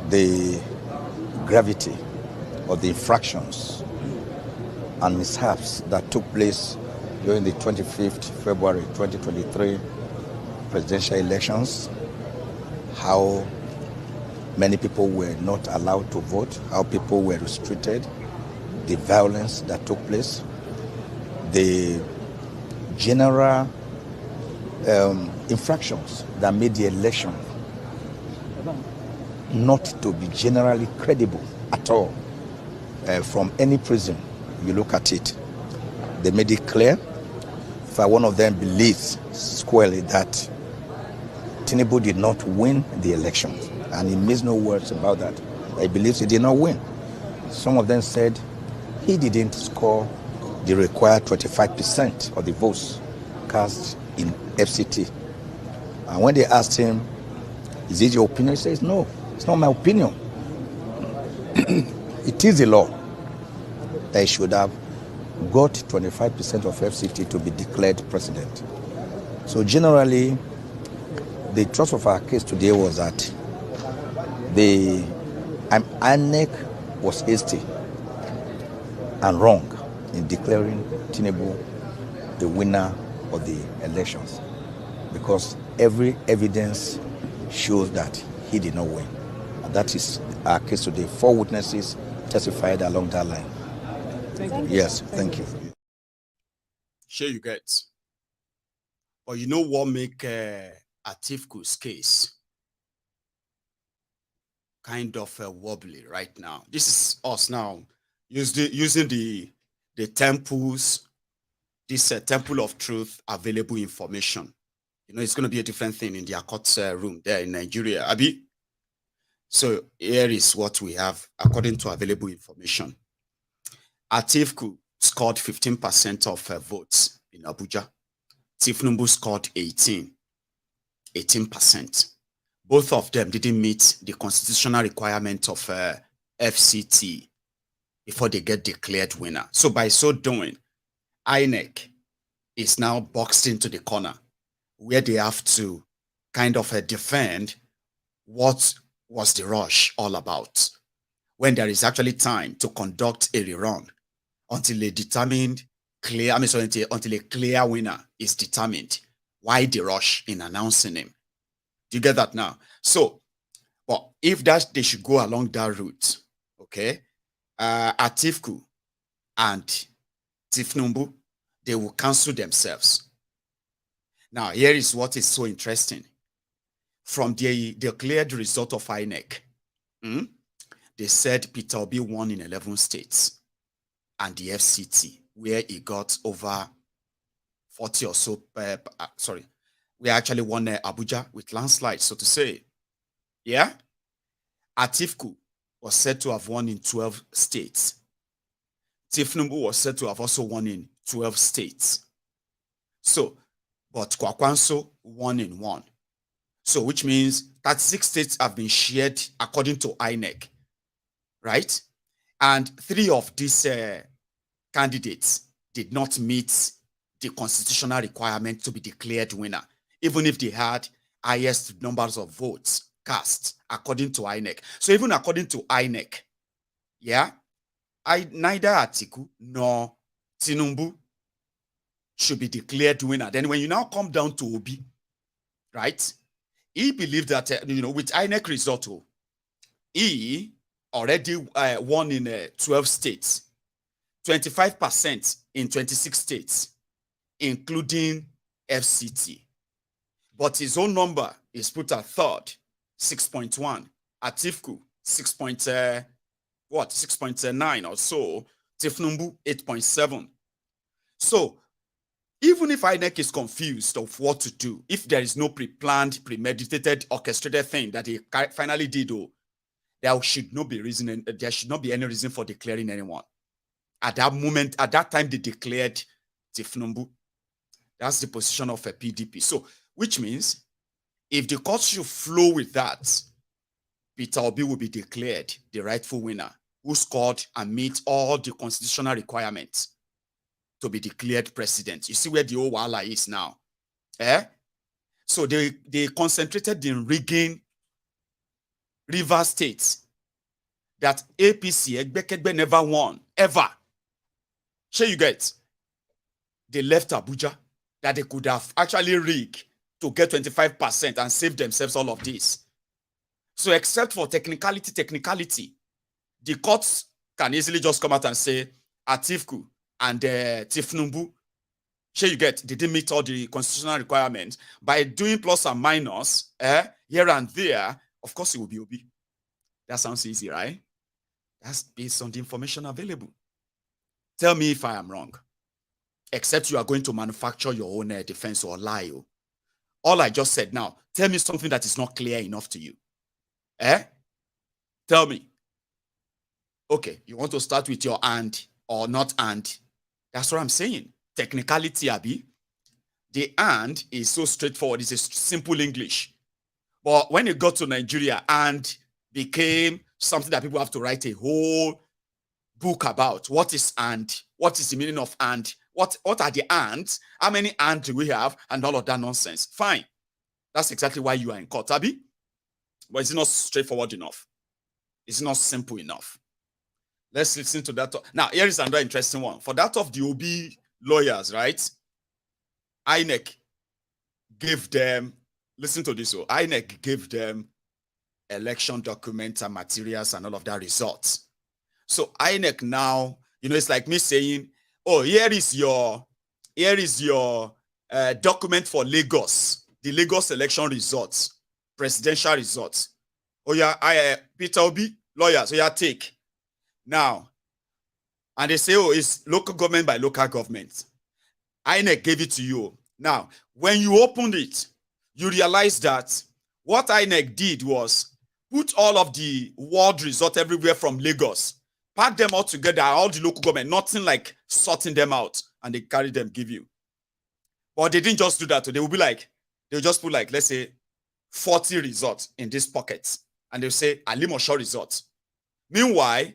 the gravity of the infractions and mishaps that took place during the 25th February 2023 presidential elections, how many people were not allowed to vote, how people were restricted, the violence that took place, the general infractions that made the election not to be generally credible at all. From any prison, you look at it, they made it clear. If one of them believes squarely that Tinubu did not win the election, and he makes no words about that, he believes he did not win. Some of them said he didn't score the required 25% of the votes cast in FCT. And when they asked him, is it your opinion? He says, no, it's not my opinion. It is the law that he should have got 25% of FCT to be declared president. So generally, the thrust of our case today was that the INEC was hasty and wrong in declaring Tinubu the winner of the elections, because every evidence shows that he did not win. And that is our case today. 4 witnesses testified along that line. Thank you. Yes, thank you. Sure you get. But you know what make Atifku's case kind of wobbly right now? This is us now using the temples, this temple of truth, available information. You know, it's going to be a different thing in their court room there in Nigeria, Abi. So here is what we have according to available information. Atifku scored 15% of votes in Abuja. Tifnumbu scored 18%. Both of them didn't meet the constitutional requirement of FCT before they get declared winner. So by so doing, INEC is now boxed into the corner where they have to kind of defend what was the rush all about, when there is actually time to conduct a rerun until a determined clear, until a clear winner is determined. Why the rush in announcing him? Do you get that now? So, well, if they should go along that route, okay, Atifku and Tifnumbu, they will cancel themselves. Now, here is what is so interesting. From the declared result of INEC, they said Peter Obi won in 11 states, and the FCT, where he got over 40 or so, we actually won Abuja with landslide, so to say. Yeah? Atiku was said to have won in 12 states. Tifnumbu was said to have also won in 12 states. So, but Kwakwanso won in 1. So, which means that 6 states have been shared according to INEC, right? And 3 of these candidates did not meet the constitutional requirement to be declared winner, even if they had highest numbers of votes cast according to INEC. So even according to INEC, yeah, neither Atiku nor Tinubu should be declared winner. Then when you now come down to Obi, right, he believed that, with INEC result, he already won in 12 states, 25% in 26 states, including FCT. But his own number is put at third, 6.1. Atiku, 6.9 or so. Tifnumbu, 8.7. So, even if INEC is confused of what to do, if there is no pre-planned, premeditated, orchestrated thing that he finally did, there should not be any reason for declaring anyone. At that moment, at that time, they declared Tifnumbu. That's the position of a PDP. So, which means if the court should flow with that, Peter Obi will be declared the rightful winner who scored and meet all the constitutional requirements to be declared president. You see where the old wala is now. So they concentrated in rigging River states that APC Egbekegbe never won, ever. Sure you get? They left Abuja that they could have actually rigged to get 25% and save themselves all of this. So except for technicality, the courts can easily just come out and say Atiku and Tifnumbu, sure you get, they didn't meet all the constitutional requirements. By doing plus and minus here and there, of course it will be Obi. That sounds easy, right? That's based on the information available. Tell me if I am wrong. Except you are going to manufacture your own defense or lie. All I just said now, tell me something that is not clear enough to you. Tell me. Okay, you want to start with your and or not and. That's what I'm saying. Technicality, Abi. The and is so straightforward. It's a simple English. But when it got to Nigeria, and became something that people have to write a whole book about. What is and? What is the meaning of and? What are the ands? How many ands do we have? And all of that nonsense. Fine. That's exactly why you are in court, Abi. But it's not straightforward enough. It's not simple enough. Let's listen to that. Now, here is another interesting one. For that of the OB lawyers, right? INEC gave them, listen to this. INEC gave them election documents and materials and all of that results. So INEC now, it's like me saying, oh, here is your document for Lagos, the Lagos election results, presidential results. Oh yeah, Peter Obi, lawyers, so yeah, take. Now, and they say, oh, it's local government by local government. INEC gave it to you. Now, when you opened it, you realize that what INEC did was put all of the ward results everywhere from Lagos, pack them all together, all the local government, nothing like sorting them out, and they carry them, give you. But they didn't just do that. They will be like, they'll just put like, let's say, 40 results in this pocket, and they'll say, Alimosho results. Meanwhile,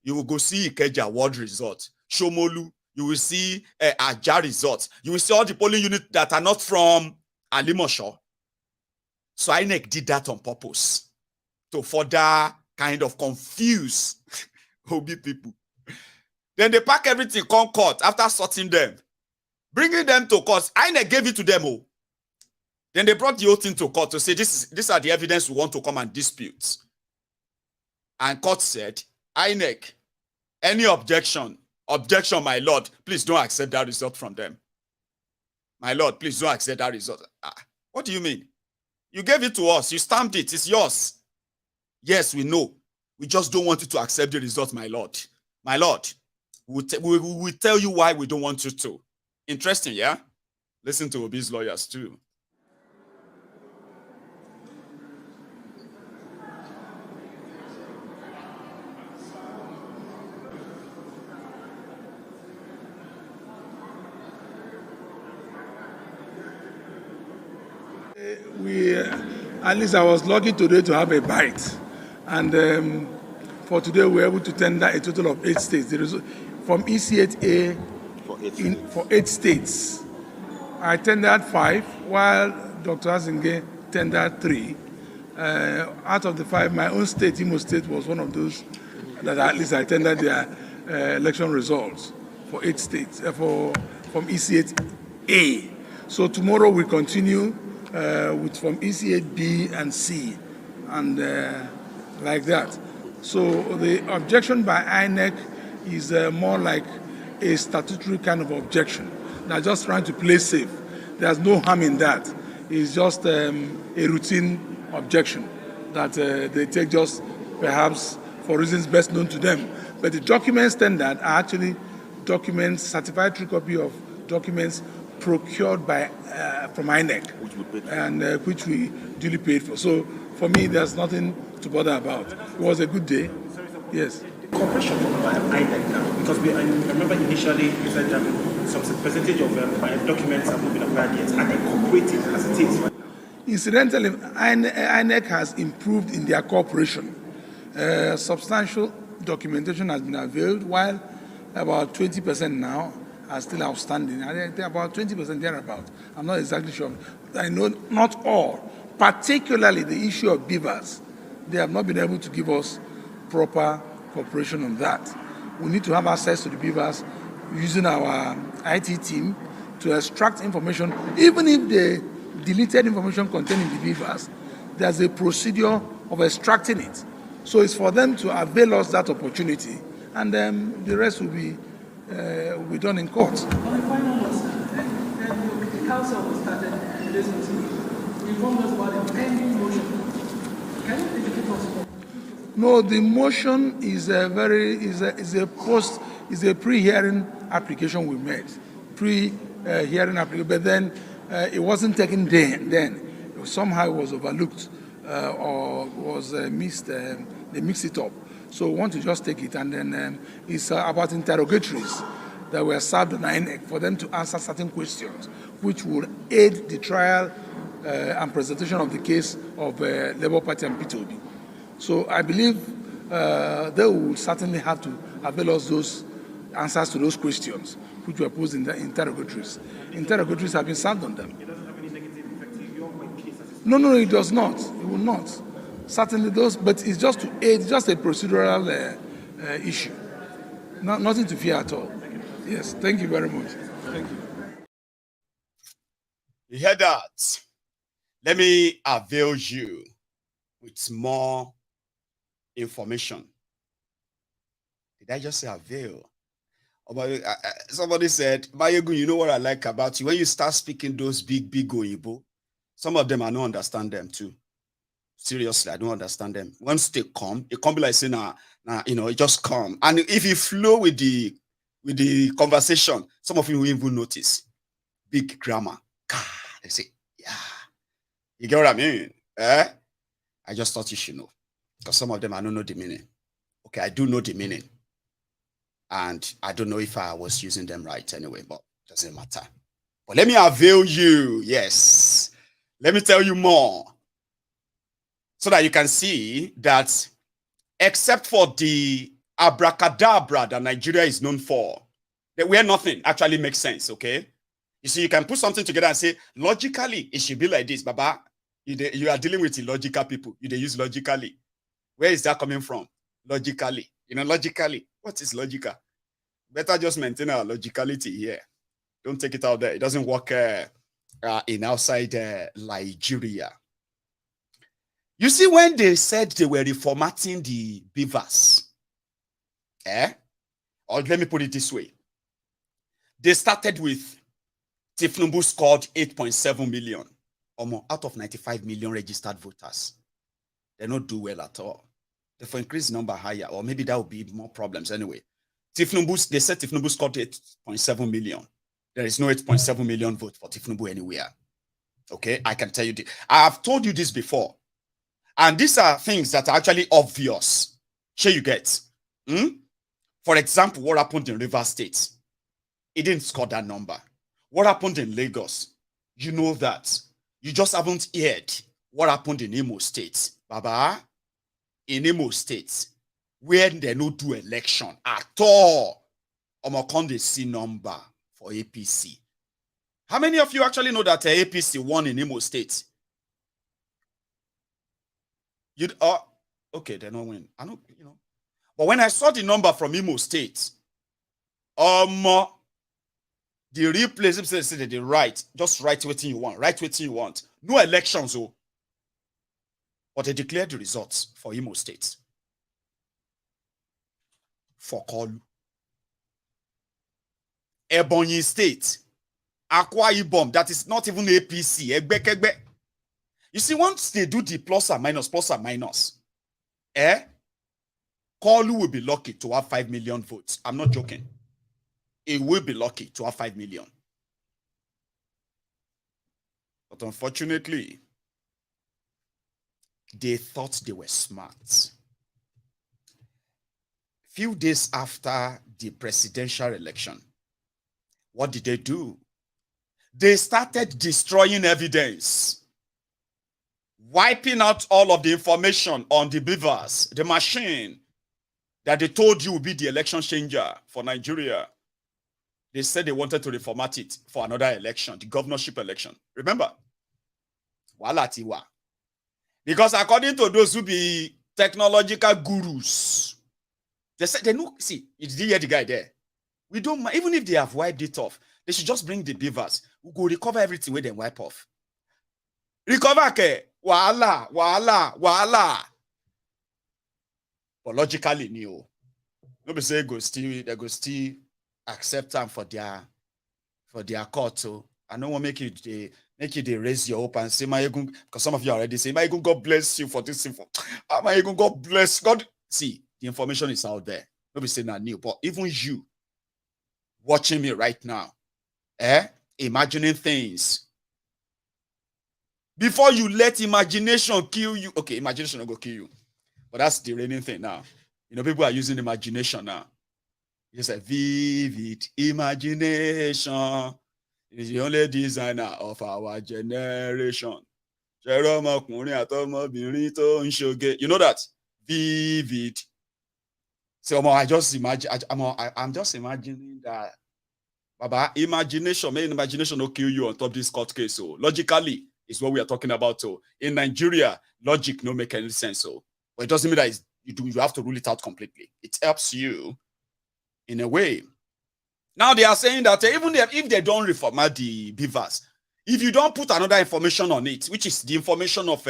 you will go see Ikeja ward results, Shomolu, you will see Aja results, you will see all the polling units that are not from Alimosho. So INEC did that on purpose to further kind of confuse Obi people. Then they pack everything on court after sorting them, bringing them to court. INEC gave it to them. Then they brought the whole thing to court to say, these are the evidence we want to come and dispute. And court said, INEC, any objection, my lord, please don't accept that result from them. My lord, please don't accept that result. What do you mean? You gave it to us. You stamped it. It's yours. Yes, we know. We just don't want you to accept the result, my lord. My lord, we will tell you why we don't want you to. Interesting, yeah? Listen to Obi's lawyers too. At least I was lucky today to have a bite. And for today, we were able to tender a total of 8 states. From EC8A for 8 states. I tendered 5, while Dr. Azinge tendered 3. Out of the 5, my own state, Imo State, was one of those that at least I tendered their election results for 8 states, from EC8A. So tomorrow we continue from EC8B and C, and like that. So the objection by INEC is more like a statutory kind of objection. They're just trying to play safe. There's no harm in that. It's just a routine objection that they take just perhaps for reasons best known to them. But the documents tendered are actually documents, certified true copy of documents procured by from INEC, and which we duly paid for. So for me, there's nothing to bother about. It was a good day. Yes. Cooperation by INEC now, because I remember initially you said that some percentage of documents have not been acquired yet. Are they cooperating as it is? Incidentally, INEC has improved in their cooperation. Substantial documentation has been availed, while about 20% now are still outstanding. I think about 20% thereabout. I'm not exactly sure. I know not all, particularly the issue of beavers. They have not been able to give us proper cooperation on that. We need to have access to the beavers using our IT team to extract information. Even if the deleted information contained in the beavers, there's a procedure of extracting it. So it's for them to avail us that opportunity, and then the rest will be done in court. On the final note, the council was started today's meeting. You informed us about the pending motion. Can you educate us more? No, the motion is a pre-hearing application we made, pre-hearing application, but then it wasn't taken then. Somehow it was overlooked or was missed. They mixed it up. So we want to just take it, and then it's about interrogatories that were served on INEC for them to answer certain questions, which will aid the trial and presentation of the case of Labour Party and P2B. So I believe they will certainly have to avail us those answers to those questions, which were posed in the interrogatories. Interrogatories have been served on them. It doesn't have any negative effect if your case as No, it does not. It will not. Certainly those, but it's just to aid, just a procedural issue. Nothing to fear at all. Yes, thank you very much. Thank you. You hear that? Let me avail you with more information. Did I just say avail? Somebody said, Maiyegun, you know what I like about you? When you start speaking those big Oyibo, some of them I don't understand them too. Seriously, I don't understand them. Once they come, it can't be like saying, it just come. And if you flow with the conversation, some of you will even notice big grammar. They say, yeah. You get what I mean? I just thought you should know. Because some of them, I don't know the meaning. Okay, I do know the meaning. And I don't know if I was using them right anyway, but it doesn't matter. But let me avail you. Yes. Let me tell you more. So that you can see that except for the abracadabra that Nigeria is known for, that where nothing actually makes sense, okay? You see, you can put something together and say, logically, it should be like this, Baba. You are dealing with illogical people. They use logically. Where is that coming from? Logically. Logically. What is logical? Better just maintain our logicality here. Don't take it out there. It doesn't work in outside Nigeria. You see, when they said they were reformatting the beavers, or let me put it this way. They started with Tifnubu scored 8.7 million or more out of 95 million registered voters. They don't do well at all. Therefore, increase the number higher, or maybe that would be more problems anyway. They said Tifnubu scored 8.7 million. There is no 8.7 million vote for Tifnubu anywhere. Okay, I can tell you this. I have told you this before. And these are things that are actually obvious. Sure you get. For example, what happened in Rivers State? It didn't score that number. What happened in Lagos? You know that. You just haven't heard what happened in Imo State. Baba, in Imo State, where they no do election at all. Omokonde C number for APC. How many of you actually know that APC won in Imo State? You'd okay, they don't win. I know, you know. But when I saw the number from Imo State, the real place said they write, just write what you want, write what you want. No elections, oh. But they declared the results for Imo State. For Kolu. Ebonyi State. Akwa Ibom, that is not even APC. Egbe. You see, once they do the plus and minus, Kolu will be lucky to have 5 million votes. I'm not joking. It will be lucky to have 5 million. But unfortunately, they thought they were smart. Few days after the presidential election, what did they do? They started destroying evidence, wiping out all of the information on the beavers, the machine that they told you would be the election changer for Nigeria. They said they wanted to reformat it for another election, the governorship election. Remember? Walatiwa. Because according to those who be technological gurus, they said they know, see, you did hear the guy there. We don't mind, even if they have wiped it off, they should just bring the beavers. We go recover everything where they wipe off. Recover ke wala. But logically, new. Nobody say they go still accept them for their court. So I don't want to make you they raise your hope and say, Maiyegun, because some of you already say, Maiyegun, God bless you for this info. Maiyegun, God bless God. See, the information is out there. Nobody say not new, but even you watching me right now, imagining things. Before you let imagination kill you. Okay, imagination will go kill you. But that's the reigning thing now. You know, people are using imagination now. It's a vivid imagination. It's the only designer of our generation. You know that? Vivid. So I just imagine, I'm just imagining that. Baba, imagination will kill you on top of this court case. So logically, is what we are talking about. So in Nigeria, logic no make any sense. So, but it doesn't mean that you have to rule it out completely. It helps you in a way. Now they are saying that even if they don't reformat the beavers, if you don't put another information on it, which is the information of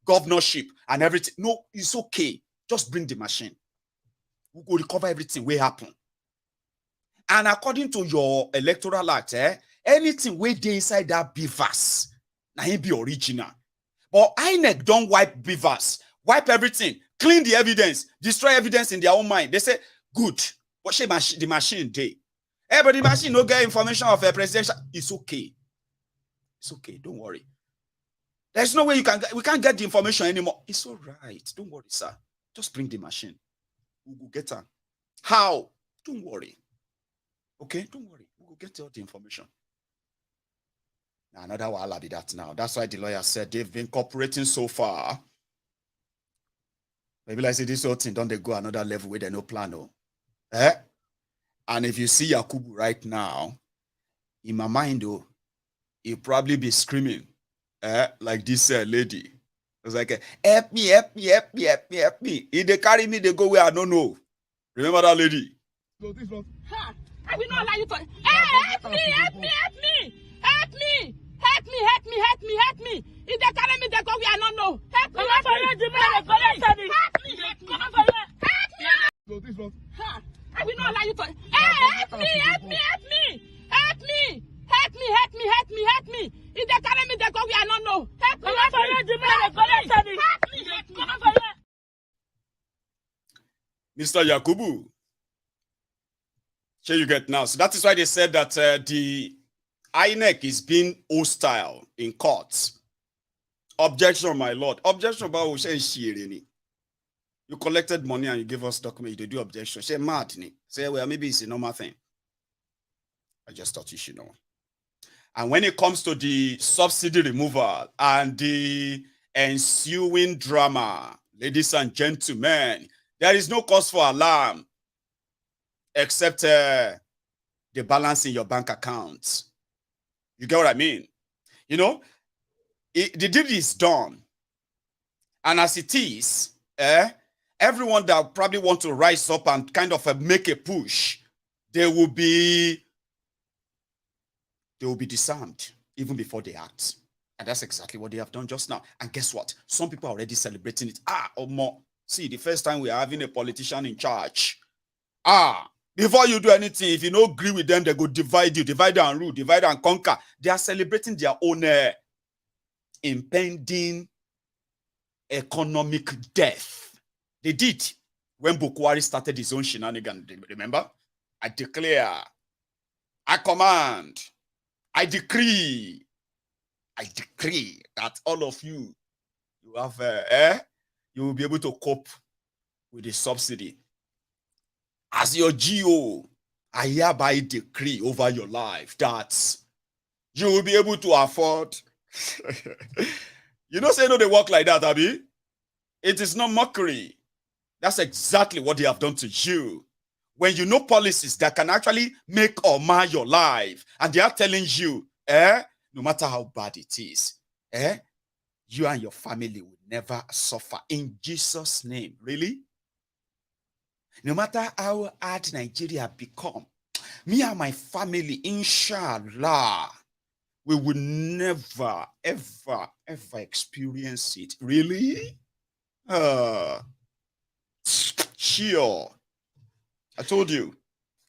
governorship and everything, no, it's okay. Just bring the machine. We will recover everything will happen. And according to your electoral act, anything where they inside that beavers, now it be original. But INEC don't wipe beavers, wipe everything, clean the evidence, destroy evidence in their own mind. They say, good. What should the machine do? But the machine no get information of a presidential. It's okay. It's okay. Don't worry. There's no way we can't get the information anymore. It's all right. Don't worry, sir. Just bring the machine. We will get her. How? Don't worry. Okay, don't worry. We will get all the information. Now, another one will be that now. That's why the lawyer said they've been cooperating so far. Maybe like say this whole thing, don't they go another level where they no plan? Oh. And if you see Yakubu right now, in my mind, though, he'll probably be screaming like this lady. It's like, help me, help me, help me, help me, help me. If they carry me, they go where I don't know. Remember that lady? I will not allow you to. Help me, help me, help me, help me, help me, help me, help me, help me. If they carry me, they go where I don't know. Help me, help me, help me, help me. I will not allow you to. Help me, help me, help me, help me, help me, help me, help me, help me. If they carry me, they go where I don't know. Help me, help me. Mr. Yakubu. Here you get now. So that is why they said that the INEC is being hostile in courts. Objection, my lord. Objection about you collected money and you gave us documents. You do objection. Say mad. Say, well, maybe it's a normal thing. I just thought you should know. And when it comes to the subsidy removal and the ensuing drama, ladies and gentlemen, there is no cause for alarm except the balance in your bank account. You get what I mean? You know, the deal is done. And as it is, everyone that probably want to rise up and kind of make a push, they will be disarmed even before they act. And that's exactly what they have done just now. And guess what? Some people are already celebrating it. Or more. See, the first time we are having a politician in charge. Before you do anything, if you don't agree with them, they go divide you, divide and rule, divide and conquer. They are celebrating their own impending economic death. They did when Buhari started his own shenanigans. Remember? I declare, I command, I decree that all of you have you will be able to cope with the subsidy. As your GO, I hereby decree over your life that you will be able to afford. You don't say no, they work like that, Abi. It is not mockery. That's exactly what they have done to you. When you know policies that can actually make or mar your life, and they are telling you, no matter how bad it is, you and your family will never suffer. In Jesus' name. Really? No matter how hard Nigeria become, me and my family, inshallah, we will never, ever, ever experience it. Really? Sure. I told you,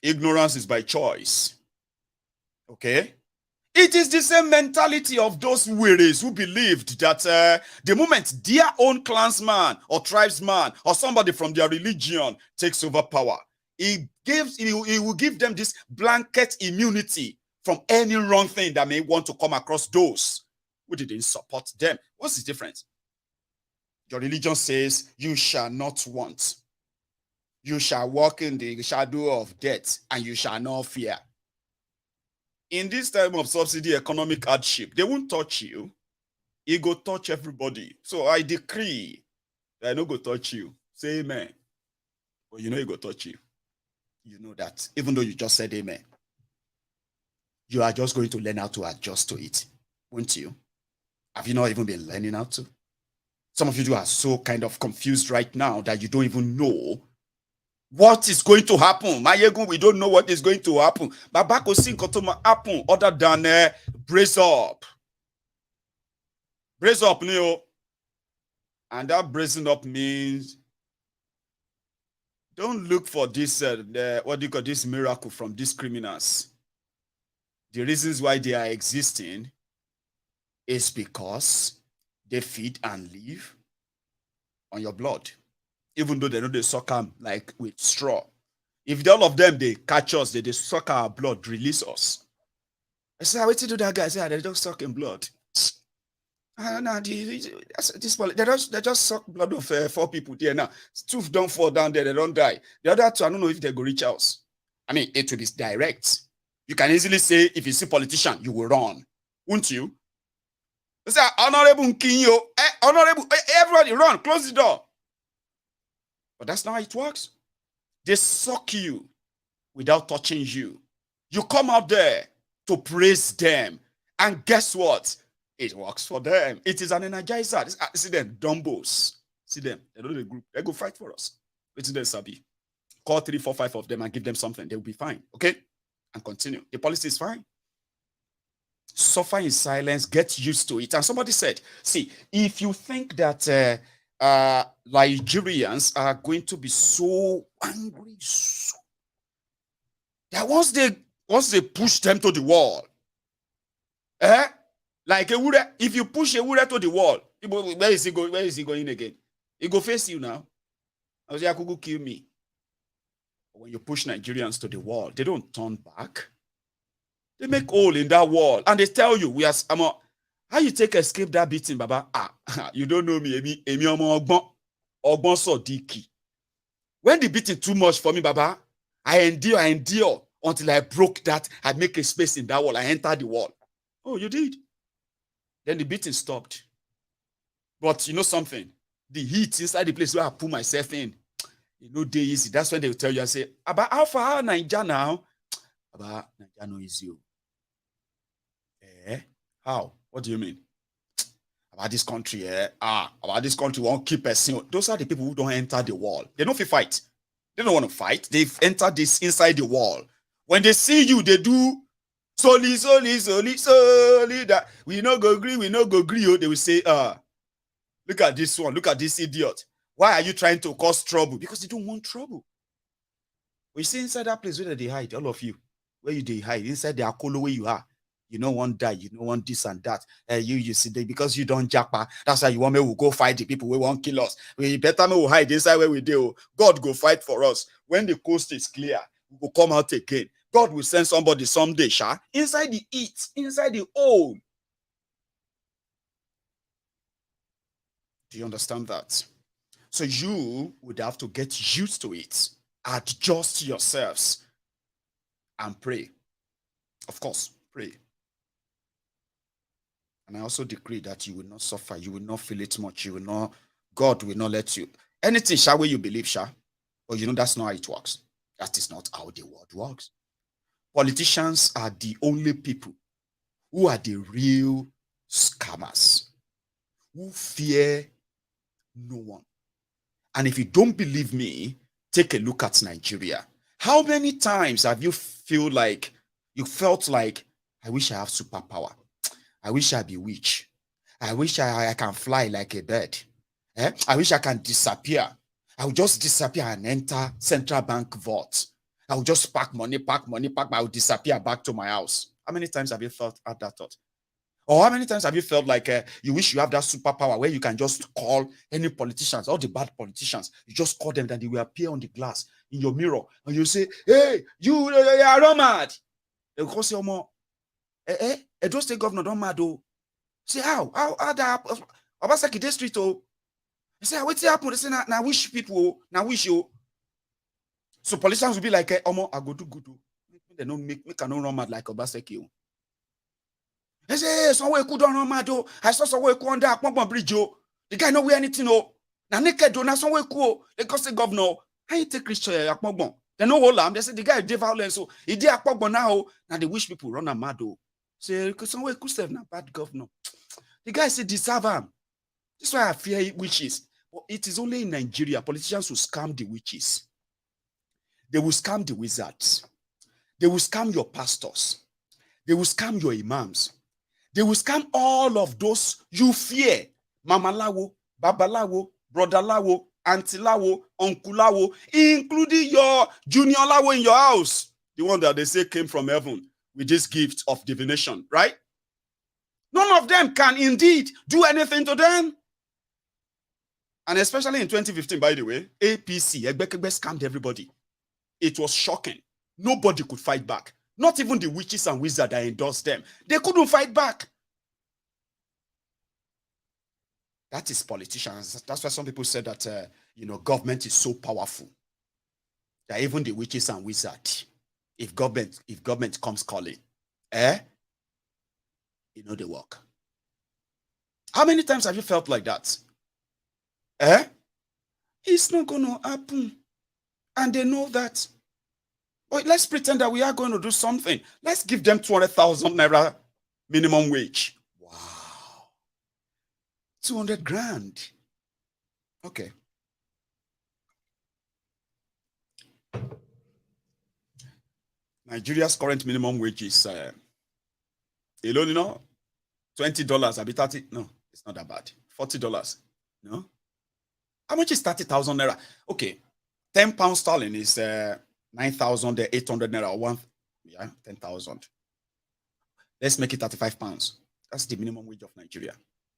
ignorance is by choice. Okay? It is the same mentality of those wearies who believed that the moment their own clansman or tribesman or somebody from their religion takes over power, he will give them this blanket immunity from any wrong thing that may want to come across those who didn't support them. What's the difference? Your religion says you shall not want. You shall walk in the shadow of death and you shall not fear. In this time of subsidy economic hardship, they won't touch you. It go touch everybody. So I decree that I no go touch you. Say amen. But you know it go touch you. You know that. Even though you just said amen. You are just going to learn how to adjust to it. Won't you? Have you not even been learning how to? Some of you are so kind of confused right now that you don't even know what is going to happen. Maiyegun, we don't know what is going to happen. But back to happen other than brace up. Brace up, Neo. And that bracing up means don't look for this, what do you call this miracle from these criminals. The reasons why they are existing is because they feed and live on your blood. Even though they know they suck them like with straw. If all of them, they catch us, they suck our blood, release us. I say, wait to do that, guys. Yeah, they don't suck in blood. They just suck blood of 4 people there now. 2 don't fall down there, they don't die. The other 2, I don't know if they go reach us. I mean, it will be direct. You can easily say, if you see politician, you will run. Won't you? They say, Honorable Nkinyo, Honorable, everybody run, close the door. But that's not how it works. They suck you without touching you. You come out there to praise them. And guess what? It works for them. It is an energizer. See them, dumbos. See them. They don't know the group. They go fight for us. It's them, Sabi. Call 3, 4, 5 of them and give them something. They'll be fine. Okay? And continue. The policy is fine. Suffer in silence. Get used to it. And somebody said, see, if you think that Nigerians are going to be so angry, that once they push them to the wall, like a wood, if you push a wood to the wall, where is he going? Where is he going again? He go face you now. I was like, I could kill me. When you push Nigerians to the wall, they don't turn back. They make hole in that wall, and they tell you, how you take escape that beating, Baba? You don't know me. Ogbon so diki. When the beating too much for me, Baba, I endure until I broke that. I make a space in that wall. I enter the wall. Oh, you did? Then the beating stopped. But you know something? The heat inside the place where I put myself in, you know, they easy. That's when they will tell you, I say, about how far Nigeria now? About Nigeria no easy. How? What do you mean? About this country, about this country won't keep person. Those are the people who don't enter the wall. They don't fight. They don't want to fight. They've entered this inside the wall. When they see you, they do soli. That we no go agree. Oh, they will say, look at this one. Look at this idiot. Why are you trying to cause trouble? Because they don't want trouble. When you see inside that place where they hide, all of you, where they hide, inside the akolo where you are, you don't want die, you don't want this and that. You see, because you don't japa, that's why you want me to go fight the people who won't kill us. We better me hide inside where we do. God go fight for us. When the coast is clear, we will come out again. God will send somebody someday, inside the heat, inside the hole. Do you understand that? So you would have to get used to it, adjust yourselves, and pray. Of course, pray. And I also decree that you will not suffer, you will not feel it much, God will not let you. Anything, where you believe, but you know that's not how it works. That is not how the world works. Politicians are the only people who are the real scammers, who fear no one. And if you don't believe me, take a look at Nigeria. How many times have you felt like, I wish I have superpower. I wish I be witch. I wish I can fly like a bird. I wish I can disappear. I will just disappear and enter central bank vault. I will just pack money, I will disappear back to my house. How many times have you had that thought? Or how many times have you felt like you wish you have that superpower where you can just call any politicians, all the bad politicians, you just call them, then they will appear on the glass in your mirror, and you say, hey, you are mad. They will say, Edo State governor don't mad though. Say how that Obaseki district oh. They say what's happen? They say now wish people now wish you. So politicians will be like, I go do good. They don't make me cannot run mad like Obaseki. They say somewhere could run mad though. I saw somewhere could under Akpongbo bridge oh. The guy know where anything oh. Now naked do now somewhere cool. They go say governor. How you take Christian Akpongbo? They know all them. They say the guy did violence so he did Akpongbo now. Now they wish people run a mad oh. Say, because somewhere could serve na bad governor. The guy said, deserve him. That's why I fear witches. But it is only in Nigeria, politicians will scam the witches. They will scam the wizards. They will scam your pastors. They will scam your imams. They will scam all of those you fear. Mama Lawo, Baba Lawo, Brother Lawo, Auntie Lawo, Uncle Lawo, including your junior Lawo in your house. The one that they say came from heaven with this gift of divination, right? None of them can indeed do anything to them. And especially in 2015, by the way, APC, Egbekegbe scammed everybody. It was shocking. Nobody could fight back. Not even the witches and wizards that endorsed them. They couldn't fight back. That is politicians. That's why some people said that, government is so powerful that even the witches and wizards, if government comes calling, they work. How many times have you felt like that? It's not going to happen. And they know that. But let's pretend that we are going to do something. Let's give them 200,000 naira minimum wage. Wow. 200 grand. Okay. Nigeria's current minimum wage is $20. I be 30. No, it's not that bad. $40. No. How much is 30,000 naira? Okay. 10 pounds sterling is 9,800 naira. 10,000. Let's make it 35 pounds. That's the minimum wage of Nigeria.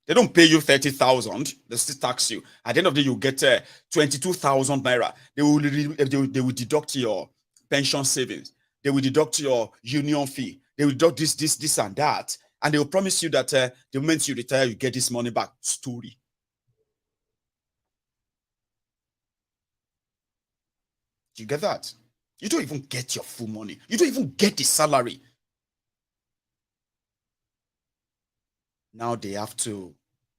They don't pay you 30,000. They still tax you. At the end of the day, you get 22,000 naira. They will deduct your pension savings. They will deduct your union fee. They will deduct this, and that. And they will promise you that the moment you retire, you get this money back. Story. Do you get that? You don't even get your full money. You don't even get the salary. Now they have to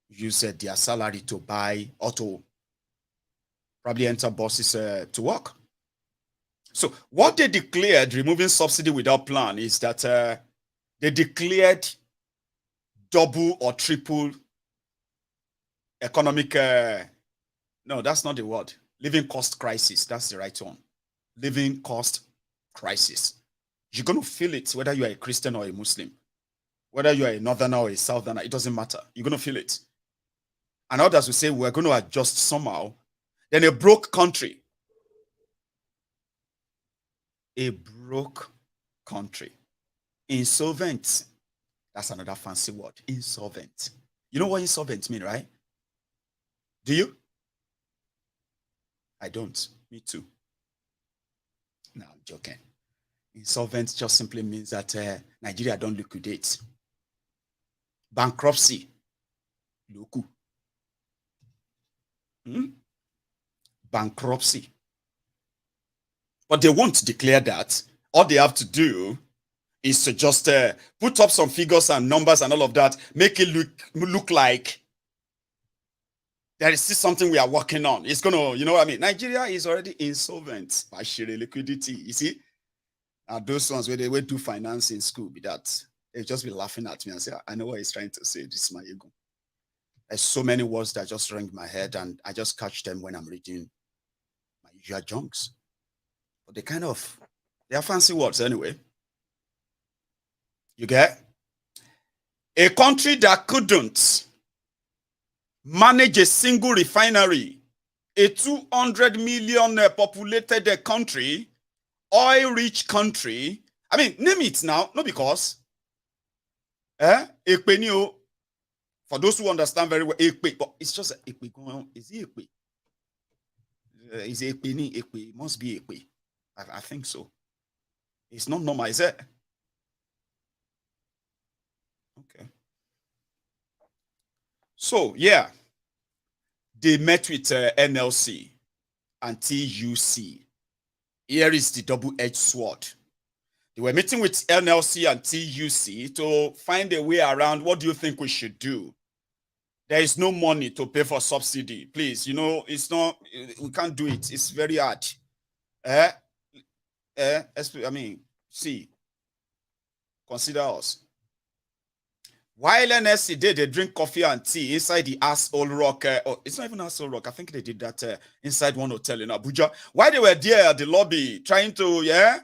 use their salary to buy or to probably enter buses to work. So what they declared, removing subsidy without plan, is that they declared double or triple economic, no, that's not the word. Living cost crisis, that's the right one. Living cost crisis. You're going to feel it whether you are a Christian or a Muslim. Whether you are a northerner or a southerner, it doesn't matter. You're going to feel it. And others will say, we're going to adjust somehow. Then a broke country. A broke country. Insolvent. That's another fancy word. Insolvent. You know what insolvent mean, right? Do you? I don't. Me too. No, I'm joking. Insolvent just simply means that Nigeria don't liquidate. Bankruptcy. Loku. Bankruptcy. But they won't declare that. All they have to do is to just put up some figures and numbers and all of that, make it look like there is still something we are working on. It's going to, you know what I mean? Nigeria is already insolvent by sheer liquidity. You see? Those ones where they would do finance in school, be that they'll just be laughing at me and say, I know what he's trying to say. This is Maiyegun. There's so many words that just ring my head and I just catch them when I'm reading my usual junks. But they are fancy words anyway. You get? A country that couldn't manage a single refinery, a 200 million populated country, oil-rich country. I mean, name it now, not because. For those who understand very well, but it's just is it ekpe? Is it ekpe? It must be ekpe. I think so. It's not normal, is it? Okay. So, yeah, they met with NLC and TUC. Here is the double-edged sword. They were meeting with NLC and TUC to find a way around what do you think we should do. There is no money to pay for subsidy. Please, you know, it's not, we can't do it. It's very hard. I mean, see, consider us. While NSC did, they drink coffee and tea inside the Asshole Rock. It's not even Asshole Rock. I think they did that inside one hotel in Abuja. While they were there at the lobby trying to,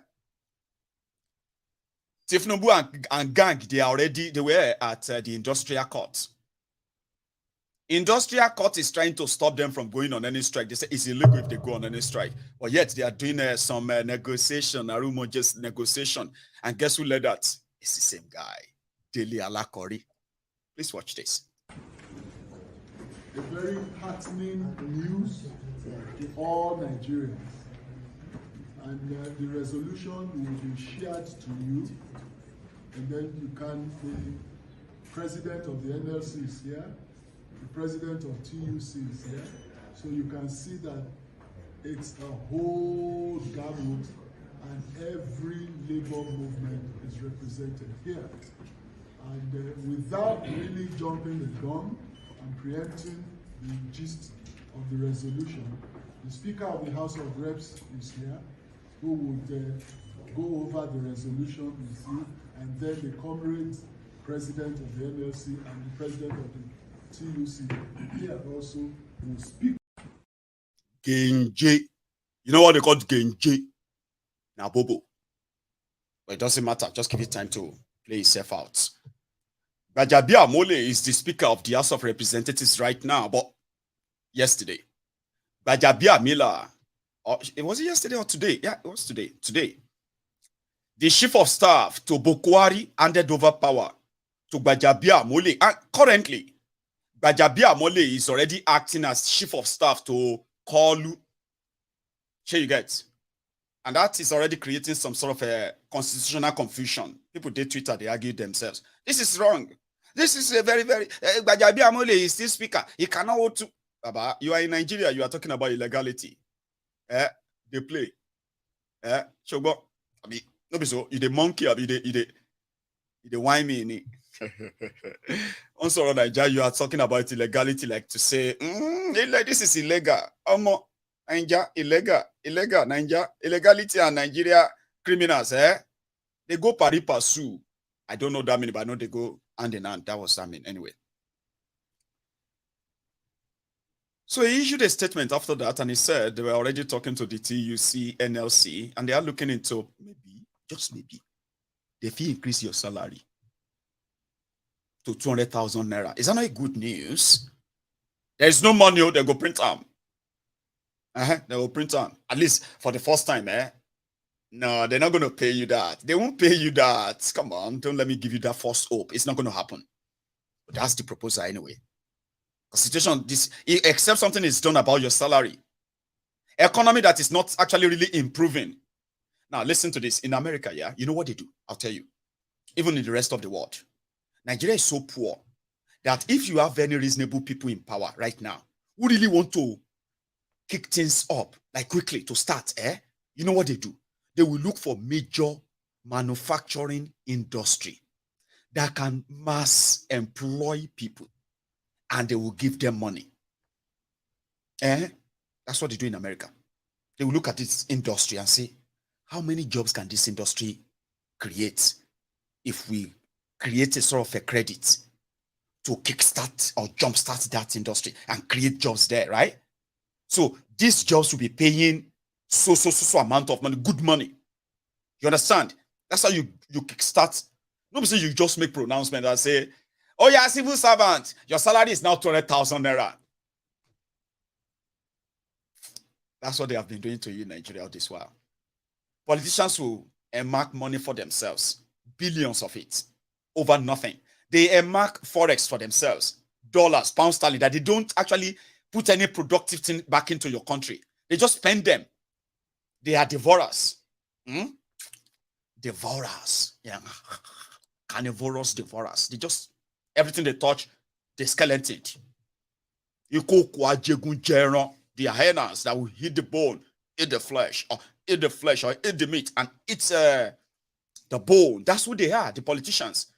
Tifnubu and gang, they were at the industrial court. Industrial court is trying to stop them from going on any strike. They say it's illegal if they go on any strike. But yet they are doing some negotiation, just negotiation. And guess who led that? It's the same guy. Dele Alakori. Please watch this. A very heartening news to all Nigerians. And the resolution will be shared to you. And then you can, the president of the NLC is here, the president of TUC is here. So you can see that it's a whole gamut and every labor movement is represented here. And without really jumping the gun and preempting the gist of the resolution, the Speaker of the House of Reps is here, who would go over the resolution with you, and then the comrade president of the NLC and the president of the TUC here also will speak. Genji. You know what they call Genji? Now, Bobo. But it doesn't matter. Just give it time to play itself out. Gbajabiamila Mole is the Speaker of the House of Representatives right now, but yesterday. Gbajabiamila, was it yesterday or today? Yeah, it was today. Today. The Chief of Staff to Buhari handed over power to Gbajabiamila Mole. And currently, Gbajabiamila Mole is already acting as Chief of Staff to Kolu. Sure you get? And that is already creating some sort of a constitutional confusion. People did Twitter, they argue themselves. This is wrong. This is a very, very... Gbajabiamila Mole is still Speaker. He cannot hold to... Baba, you are in Nigeria, you are talking about illegality. They play. Shogbo, I mean, no be so. You the monkey, you The why me. Also, Nigeria, you are talking about illegality, like to say, this is illegal. Nigeria, illegal, Nigeria, illegality and Nigeria criminals, they go pari passu. I don't know that meaning, but I know they go hand in hand. That was that mean anyway. So he issued a statement after that, and he said they were already talking to the TUC, NLC, and they are looking into maybe, just maybe, they fee increase your salary to 200,000 naira. Is that not good news? There is no money, they go print them. They will print them. At least for the first time, No, they're not going to pay you that. They won't pay you that. Come on, don't let me give you that false hope. It's not going to happen. But that's the proposal anyway. The situation, except something is done about your salary. Economy that is not actually really improving. Now, listen to this. In America, you know what they do? I'll tell you. Even in the rest of the world. Nigeria is so poor that if you have very reasonable people in power right now who really want to kick things up, like quickly to start, you know what they do? They will look for major manufacturing industry that can mass employ people, and they will give them money. That's what they do in America. They will look at this industry and say, how many jobs can this industry create if we create a sort of a credit to kickstart or jumpstart that industry and create jobs there, right? So these jobs will be paying so amount of money, good money. You understand? That's how you kickstart. Nobody say you just make pronouncement and say, oh yeah, civil servant, your salary is now 200,000 naira. That's what they have been doing to you in Nigeria all this while. Politicians will earmark money for themselves, billions of it, over nothing. They earmark forex for themselves, dollars, pound sterling, that they don't actually put any productive thing back into your country. They just spend them. They are devourers. Devourers. Yeah. Carnivorous devourers. They just, everything they touch, they skeleton it. The hyenas that will hit the bone, eat the flesh, or eat the meat, and eat the bone. That's who they are, the politicians.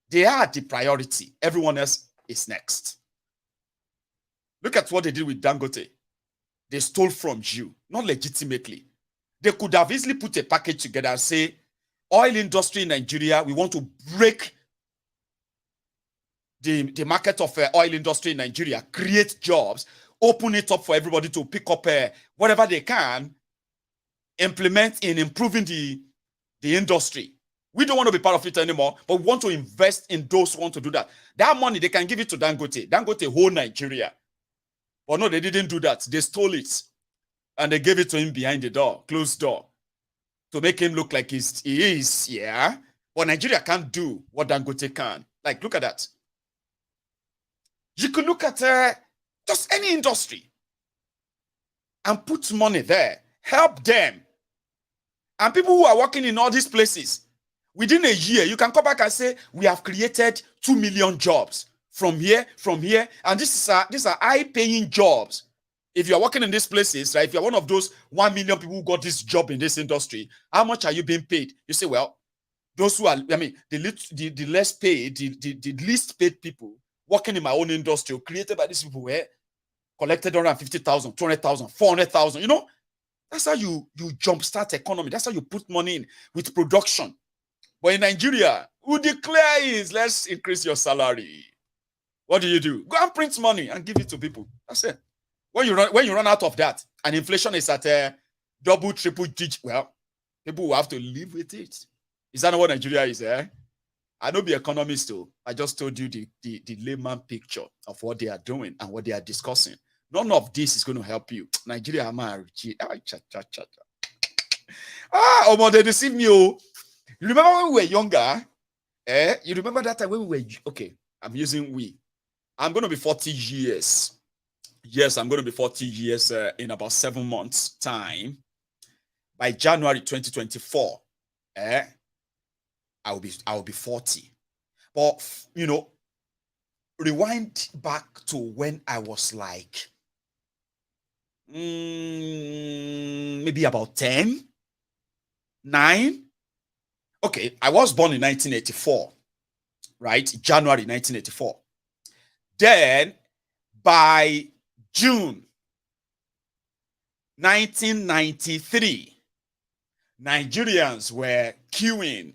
They are the priority. Everyone else is next. Look at what they did with Dangote. They stole from you, not legitimately. They could have easily put a package together and say, oil industry in Nigeria, we want to break the market of oil industry in Nigeria, create jobs, open it up for everybody to pick up whatever they can, implement in improving the industry. We don't want to be part of it anymore, but we want to invest in those who want to do that. That money, they can give it to Dangote. Dangote whole Nigeria. But no, they didn't do that. They stole it. And they gave it to him behind the door, closed door, to make him look like he is, yeah. But Nigeria can't do what Dangote can. Like, look at that. You could look at just any industry and put money there. Help them. And people who are working in all these places, within a year, you can come back and say, we have created 2 million jobs from here, and these are high-paying jobs. If you're working in these places, right, if you're one of those 1 million people who got this job in this industry, how much are you being paid? You say, well, those who are, the less paid, the least paid people working in my own industry, created by these people, were collected 150,000, 200,000, 400,000. You know, that's how you jumpstart economy. That's how you put money in with production. But in Nigeria, who declares, let's increase your salary. What do? Go and print money and give it to people. That's it. When you run out of that, and inflation is at a double, triple digit, well, people will have to live with it. Is that not what Nigeria is? I don't be economist too. I just told you the layman picture of what they are doing and what they are discussing. None of this is going to help you. Nigeria, they deceived me. Oh. You remember when we were younger? You remember that time when we were, okay, I'm using we. I'm going to be 40 years. Yes, I'm going to be 40 years in about 7 months' time. By January 2024, I will be 40. But, you know, rewind back to when I was like, maybe about 10, 9. okay, I was born in 1984, right? January 1984. Then by June 1993, Nigerians were queuing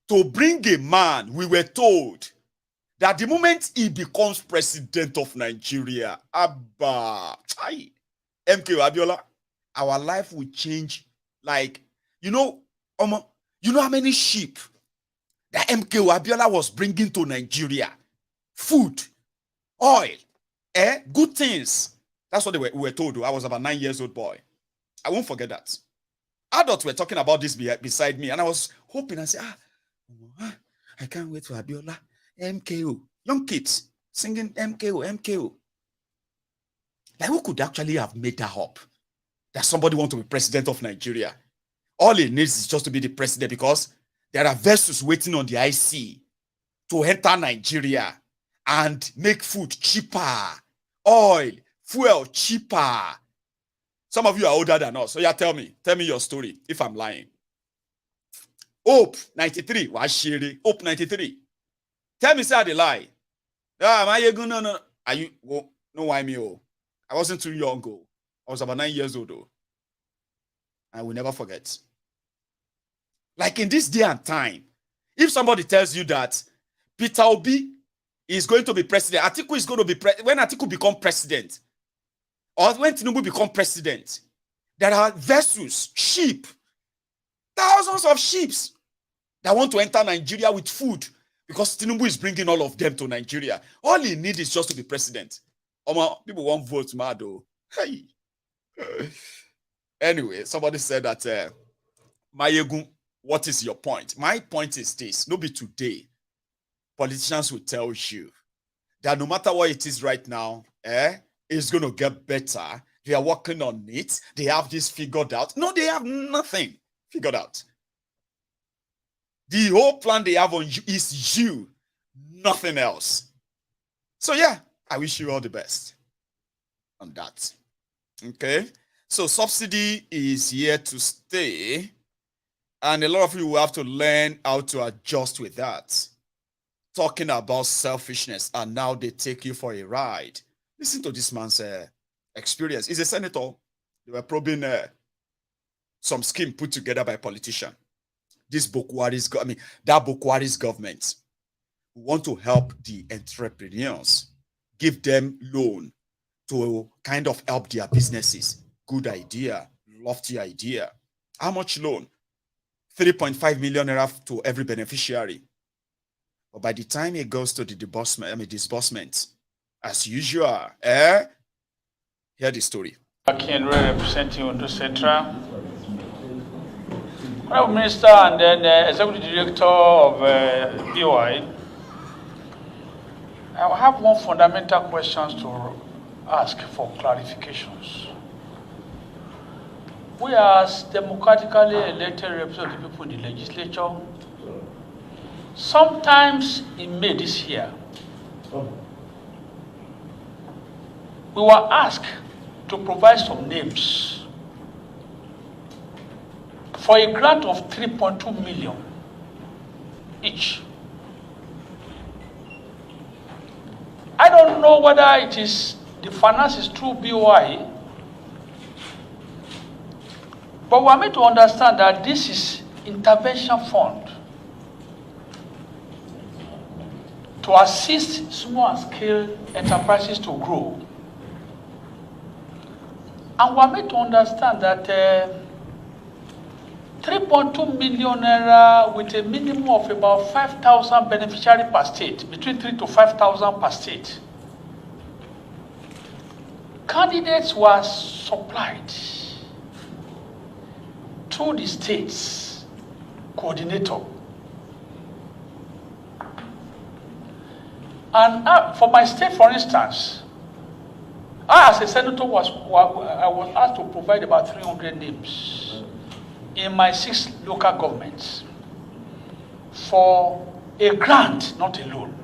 to bring a man. We were told that the moment he becomes president of Nigeria, Abba, MK Abiola, our life will change. Like, you know how many sheep that MK Abiola was bringing to Nigeria? Food, oil, good things. That's what we were told. I was about 9 years old boy. I won't forget that. Adults were talking about this beside me, and I was hoping. I said, I can't wait for Abiola. MKO. Young kids singing MKO, MKO. Like, who could actually have made that up? That somebody want to be president of Nigeria. All he needs is just to be the president, because there are vessels waiting on the IC to enter Nigeria and make food cheaper, oil, fuel cheaper. Some of you are older than us, so yeah, tell me your story if I'm lying. Hope 93, Hope 93. Tell me, say I lie. Maiyegun, no. Are you? Well, no, why me? Oh, I wasn't too young. Oh, I was about 9 years old. Oh, I will never forget. Like in this day and time, if somebody tells you that Peter Obi is going to be president, Atiku is going to be when Atiku become president, or when Tinubu become president, there are vessels, sheep, thousands of sheep that want to enter Nigeria with food, because Tinubu is bringing all of them to Nigeria. All he needs is just to be president. People won't vote mad though. Hey. Anyway, somebody said that Maiyegun, what is your point? My point is this: no be today. Politicians will tell you that no matter what it is right now, it's going to get better. They are working on it. They have this figured out. No, they have nothing figured out. The whole plan they have on you is you, nothing else. So yeah, I wish you all the best on that. Okay, so subsidy is here to stay, and a lot of you will have to learn how to adjust with that. Talking about selfishness, and now they take you for a ride. Listen to this man's experience. He's a senator. They were probing some scheme put together by a politician. This Buhari's government want to help the entrepreneurs, give them loan to kind of help their businesses. Good idea, lofty idea. How much loan? 3.5 million naira to every beneficiary. But by the time it goes to the disbursement, as usual, hear the story. Akin representing Ondo Central. Prime Minister and then Executive Director of BOI. I have one fundamental question to ask for clarifications. We as democratically elected representatives of the people in the legislature, sometimes in May this year, we were asked to provide some names for a grant of 3.2 million each. I don't know whether it is the finances through BOI, but we are made to understand that this is intervention fund to assist small and scale enterprises to grow. And we are made to understand that 3.2 million naira with a minimum of about 5,000 beneficiaries per state, between 3,000 to 5,000 per state. Candidates were supplied to the state's coordinator. And for my state, for instance, I, as a senator, I was asked to provide about 300 names in my 6 local governments for a grant, not a loan,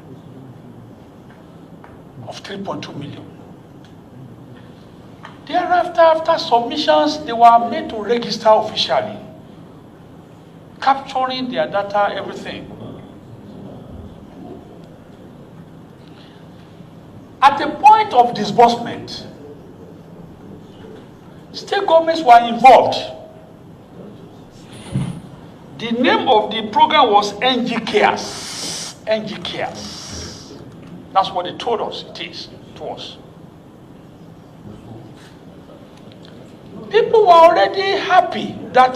of 3.2 million. Thereafter, after submissions, they were made to register officially. capturing their data, everything. At the point of disbursement, state governments were involved. The name of the program was NG Cares. NG Cares. That's what they told us it is to us. People were already happy that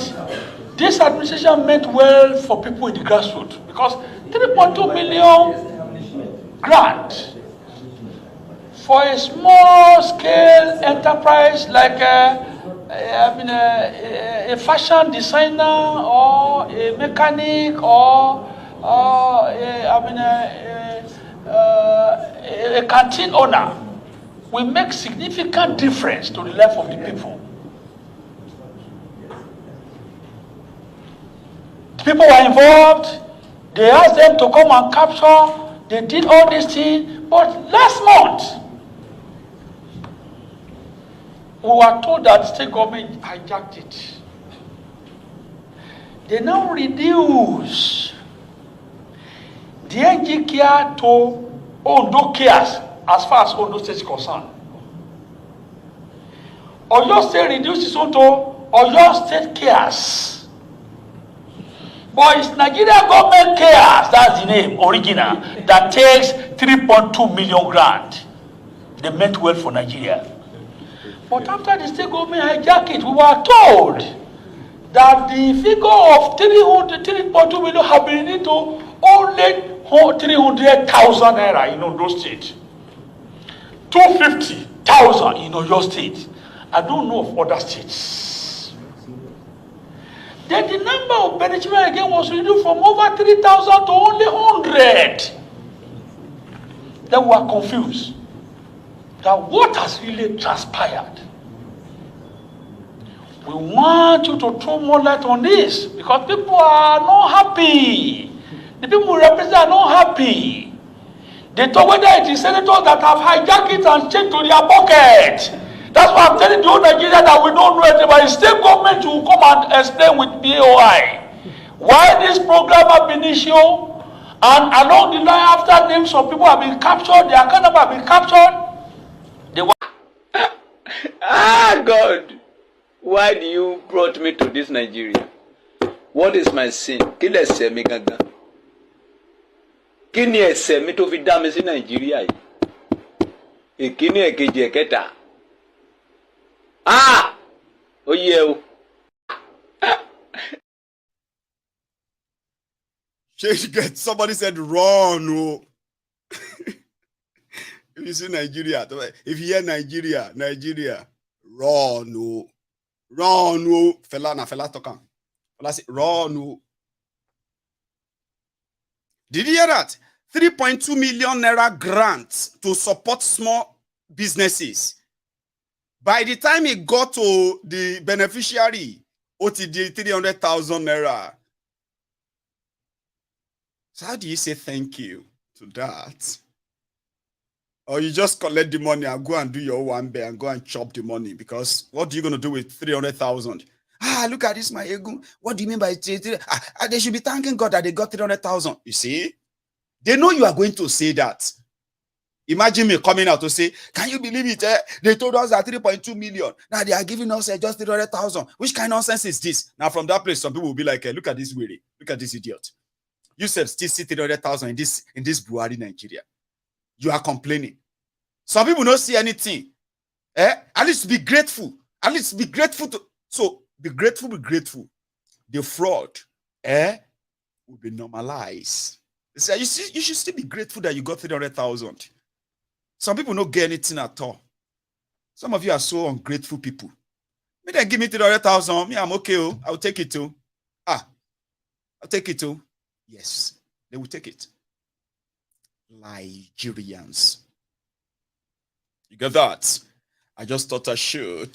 this administration meant well for people in the grassroots because 3.2 million grant for a small scale enterprise like a fashion designer or a mechanic or a canteen owner will make significant difference to the life of the people. People were involved. They asked them to come and capture. They did all these things. But last month, we were told that the state government hijacked it. They now reduce the NG care to Ondo cares as far as Ondo State is concerned. Oyo State reduces it to Oyo State cares. But it's Nigeria government cares, that's the name, original, that takes 3.2 million grant. They meant well for Nigeria. But after the state government hijacked it, we were told that the figure of 3.2 million have been into only 300,000 naira in Ondo State, 250,000 in Oyo State. I don't know of other states. Then the number of beneficiaries again was reduced from over 3,000 to only 100. Then we were confused that what has really transpired. We want you to throw more light on this because people are not happy. The people we represent are not happy. They thought whether it is senators that have hijacked it and changed to their pocket. That's why I'm telling the whole Nigeria that we don't know anything, but the state government will come and explain with BOI why this program has been issued, and along the line after names of people have been captured, their account number have been captured. They were Ah, God, why do you brought me to this Nigeria? What is my sin? Kí lẹ ṣẹ̀ mi gangan? Kí ni ẹ̀ṣẹ̀ mi tó fi dá mi sí Nigeria yìí? Ìkíní, èkejì, ẹ̀kẹta. Ah! Oh yeah. Somebody said run. Oh. If you see Nigeria, if you hear Nigeria, run. Oh. Run. Oh. Fela talking. Fela say run. Oh. Did you hear that? 3.2 million naira grant to support small businesses. By the time it got to the beneficiary, OTD 300,000 naira. So how do you say thank you to that? Or you just collect the money and go and do your one bear and go and chop the money? Because what are you going to do with 300,000? Ah, look at this, Maiyegun. What do you mean by it? They should be thanking God that they got 300,000. You see? They know you are going to say that. Imagine me coming out to say, can you believe it? They told us that 3.2 million. Now they are giving us just 300,000. Which kind of nonsense is this? Now from that place, some people will be like, look at this weary. Look at this idiot. You said still see 300,000 in this Buhari Nigeria. You are complaining. Some people don't see anything. At least be grateful. At least be grateful to. So be grateful, be grateful. The fraud will be normalized. They say, you should still be grateful that you got 300,000. Some people don't get anything at all. Some of you are so ungrateful people. Me then give me 300,000. Me, I'm okay. Oh. I'll take it too. I'll take it too. Yes, they will take it. Nigerians. You get that? I just thought I should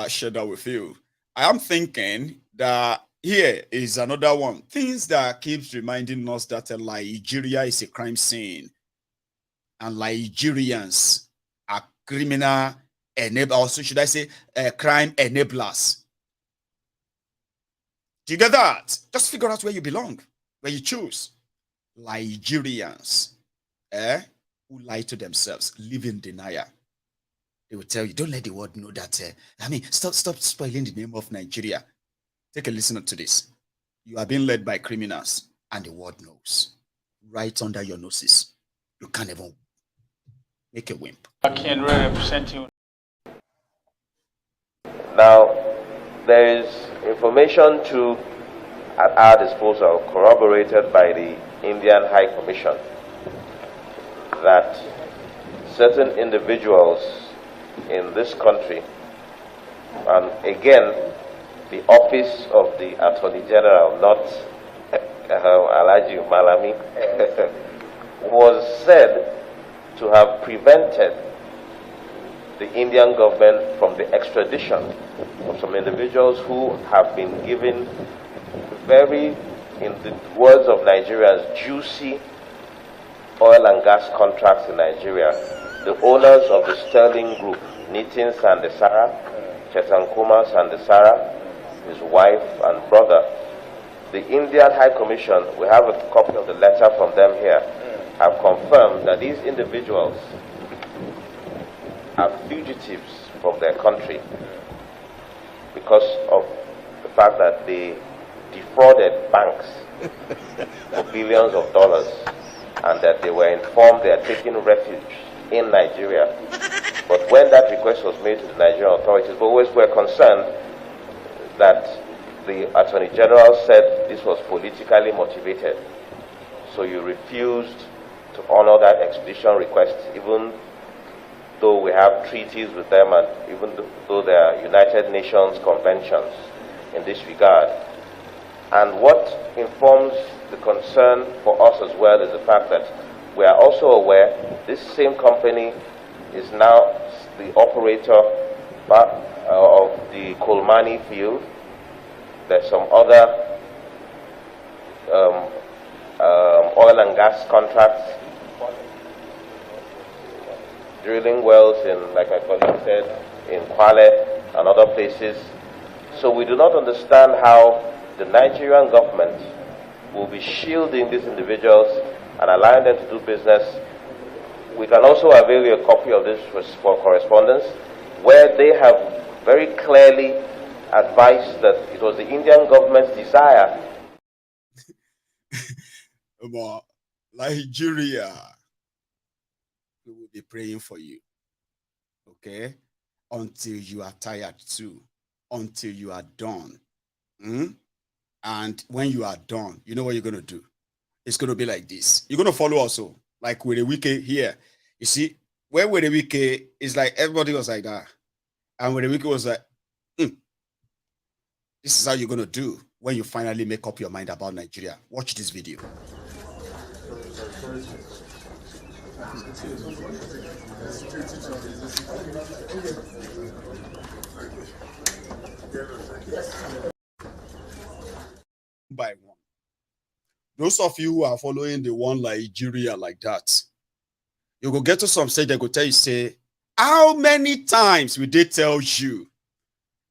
share that with you. I am thinking that here is another one. Things that keeps reminding us that Nigeria is a crime scene. And Nigerians are criminal enablers, also should I say crime enablers. Do you get that? Just figure out where you belong, where you choose. Nigerians, who lie to themselves, live in denial. They will tell you, don't let the world know that. Stop spoiling the name of Nigeria. Take a listen to this. You are being led by criminals, and the world knows. Right under your noses. You can't even make a wimp. I can't represent you. Now, there is information at our disposal, corroborated by the Indian High Commission, that certain individuals in this country, and again, the office of the Attorney General, not Alaji Malami, was said to have prevented the Indian government from the extradition of some individuals who have been given very, in the words of Nigerians, juicy oil and gas contracts in Nigeria. The owners of the Sterling Group, Nitin Sandesara, Chetankuma Sandesara, his wife and brother. The Indian High Commission, we have a copy of the letter from them here, have confirmed that these individuals are fugitives from their country because of the fact that they defrauded banks for billions of dollars, and that they were informed they are taking refuge in Nigeria. But when that request was made to the Nigerian authorities, we always were concerned that the Attorney General said this was politically motivated. So you refused to honor that expedition request, even though we have treaties with them and even though there are United Nations conventions in this regard. And what informs the concern for us as well is the fact that we are also aware this same company is now the operator of the Kolmani field. There's some other oil and gas contracts, drilling wells in, like my colleague said, in Kwale and other places. So we do not understand how the Nigerian government will be shielding these individuals and allowing them to do business. We can also avail you a copy of this for correspondence, where they have very clearly advised that it was the Indian government's desire. About Nigeria, we will be praying for you, okay? Until you are tired too, until you are done. And when you are done, you know what you're going to do? It's going to be like this. You're going to follow also, like with a wiki here. You see, where with a wiki is like everybody was like that. And with a wiki was like, this is how you're going to do when you finally make up your mind about Nigeria. Watch this video. By one. Those of you who are following the one Nigeria like that, you go get to some stage, they go tell you, say, how many times will they tell you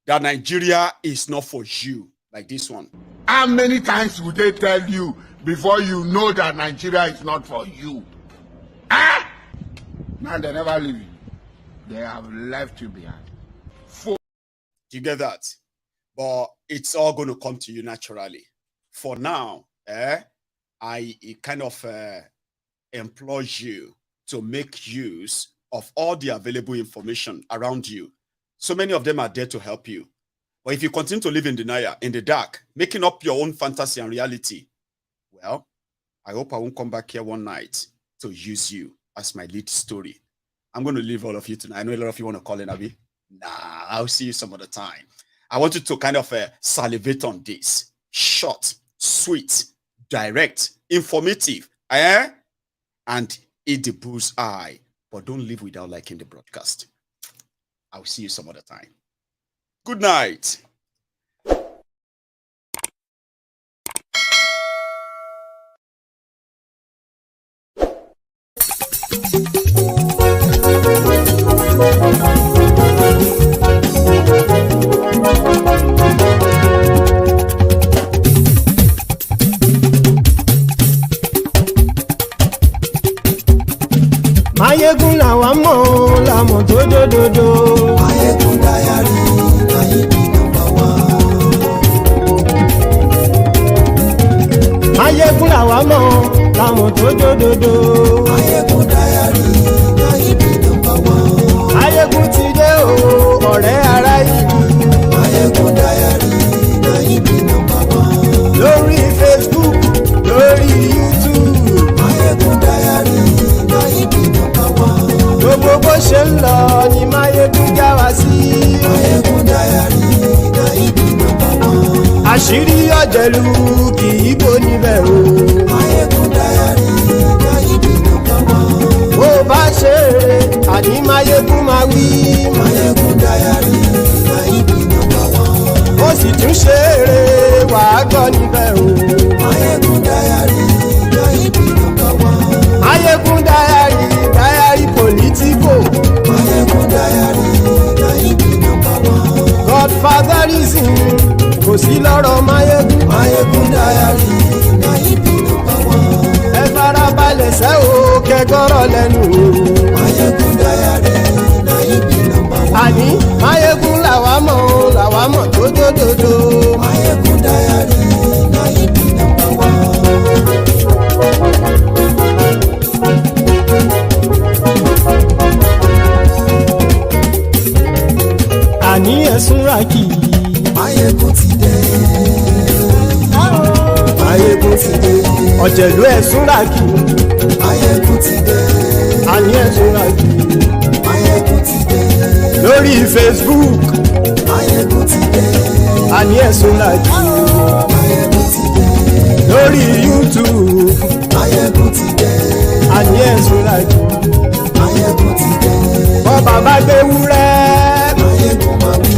that Nigeria is not for you, like this one? How many times will they tell you before you know that Nigeria is not for you? Now they never leave you. They have left you behind. Do you get that? But it's all going to come to you naturally. For now, I kind of implore you to make use of all the available information around you. So many of them are there to help you. But if you continue to live in denial, in the dark, making up your own fantasy and reality, well, I hope I won't come back here one night to use you as my lead story. I'm going to leave all of you tonight. I know a lot of you want to call in, Abi. Nah, I'll see you some other time. I want you to kind of salivate on this. Short, sweet, direct, informative, and eat the bull's eye. But don't leave without liking the broadcast. I'll see you some other time. Good night. Maiyegun làwa mọ̀ làmọ̀ tó dòdòdò. Maiyegun Diary na him be number one. Maiyegun làwa mọ̀ làmọ̀ tó dòdòdò. Maiyegun Diary na him be number one. Maiyegun ti dé o ọ̀rẹ́ ara ìlú. Maiyegun Diary na him be number one. Lórí Facebook lórí YouTube. Maiyegun Diary na him be number one. Gbogbo bó ṣe ń lọ ni Maiyegun já wa sí. Maiyegun Diary na him be number one. Àṣírí ọ̀jẹ̀lú kì í bò níbẹ̀ o. Maiyegun Diary na him be number one. Bó bá ṣe eré àní Maiyegun máa wí. Maiyegun Diary na him be number one. Ó sì tún ṣe eré wàá gbọ́ níbẹ̀ o. Maiyegun Diary na him be number one. Maiyegun Diary Politico. Maiyegun Diary na him be number one. Godfatherism kò sí lọ́rọ̀ Maiyegun. Maiyegun Diary na him be number one. Ẹ farabalẹ̀ sẹ́ o kẹ́gọ́rọ̀ lẹ́nu o. Maiyegun Diary na him be number one. Àní Maiyegun làwa mọ̀ tó dòdòdò. Maiyegun Diary na him be number one. Àní ẹ̀sùn ràkì. Maiyegun ti dé. Maiyegun ti dé. Ọ̀jẹ̀lú ẹ̀sùn ràkì. Maiyegun ti dé. Àní ẹ̀sùn ràkì. Maiyegun ti dé. Lórí Facebook. Maiyegun ti dé. Àní ẹ̀sùn ràkì. Maiyegun ti dé. Lórí YouTube. Maiyegun ti dé. Àní ẹ̀sùn ràkì. Maiyegun ti dé. Bọ́ bàbá gbé wúrẹ́. Maiyegun máa wí.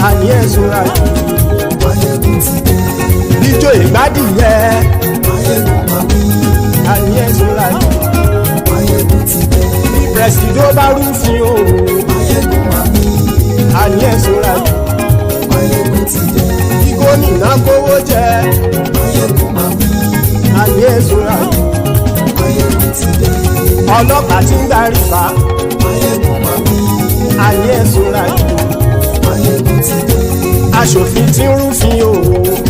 Àní ẹ̀sùn ràkì. Maiyegun ti dé. Ijó ìgbádìyẹ. Maiyegun máa wí. Àní ẹ̀sùn ràkì. Maiyegun ti dé. Bí pẹ̀sìdó bá rúfin o. Maiyegun máa wí. Àní ẹ̀sùn ràkì. Maiyegun ti dé. Bí gómìnà kówó jẹ. Maiyegun máa wí. Àní ẹ̀sùn ràkì. Maiyegun ti dé. Ọlọ́pàá tí ń darí bá. Maiyegun máa wí. Àní ẹ̀sùn ràkì. Maiyegun ti dé. Aṣòfin tí ń rúfin o.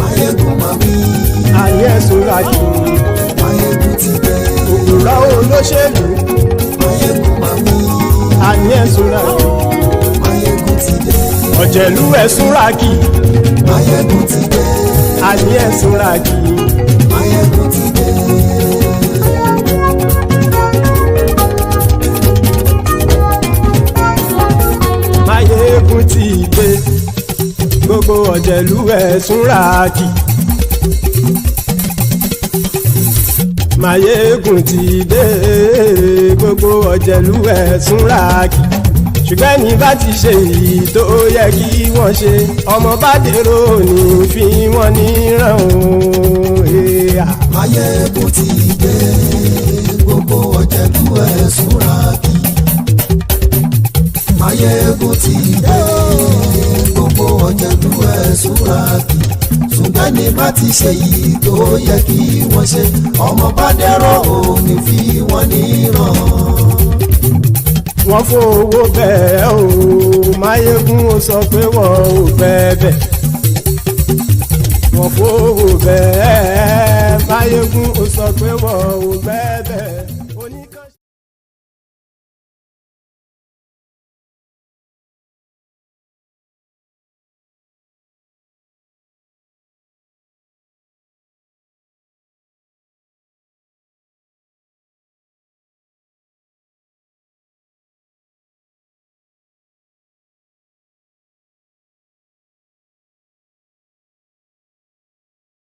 Maiyegun máa wí. Àní ẹ̀sùn ràkì. Maiyegun ti dé. Òpùrọ́ olóṣèlú. Maiyegun máa wí. Àní ẹ̀sùn ràkì. Maiyegun ti dé. Ọ̀jẹ̀lú ẹ̀sùn ràkì. Maiyegun ti dé. Àní ẹ̀sùn ràkì. Maiyegun ti dé. Maiyegun ti dé. Gbogbo ọ̀jẹ̀lú ẹ̀sùn ràkì. Maiyegun ti dé. Gbogbo ọ̀jẹ̀lú ẹ̀sùn ràkì. Ṣùgbọ́n ní bá ti ṣe èyí tó yẹ kí wọ́n ṣe, ọmọ bá dèrò ní fi wọ́n níran o. Maiyegun ti dé. Gbogbo ọ̀jẹ̀lú ẹ̀sùn ràkì. Maiyegun ti dé. Gbogbo ọ̀jẹ̀lú ẹ̀sùn ràkì. Ṣùgbọ́n ní bá ti ṣe èyí tó yẹ kí wọ́n ṣe, ọmọ bá dèrò ní fi wọ́n níran. Wọ́n fowó bẹ́ẹ̀ o. Maiyegun ó sọ pé wọ́n ò bẹ́ẹ̀. Wọ́n fowó bẹ́ẹ̀. Maiyegun ó sọ pé wọ́n ò bẹ́ẹ̀.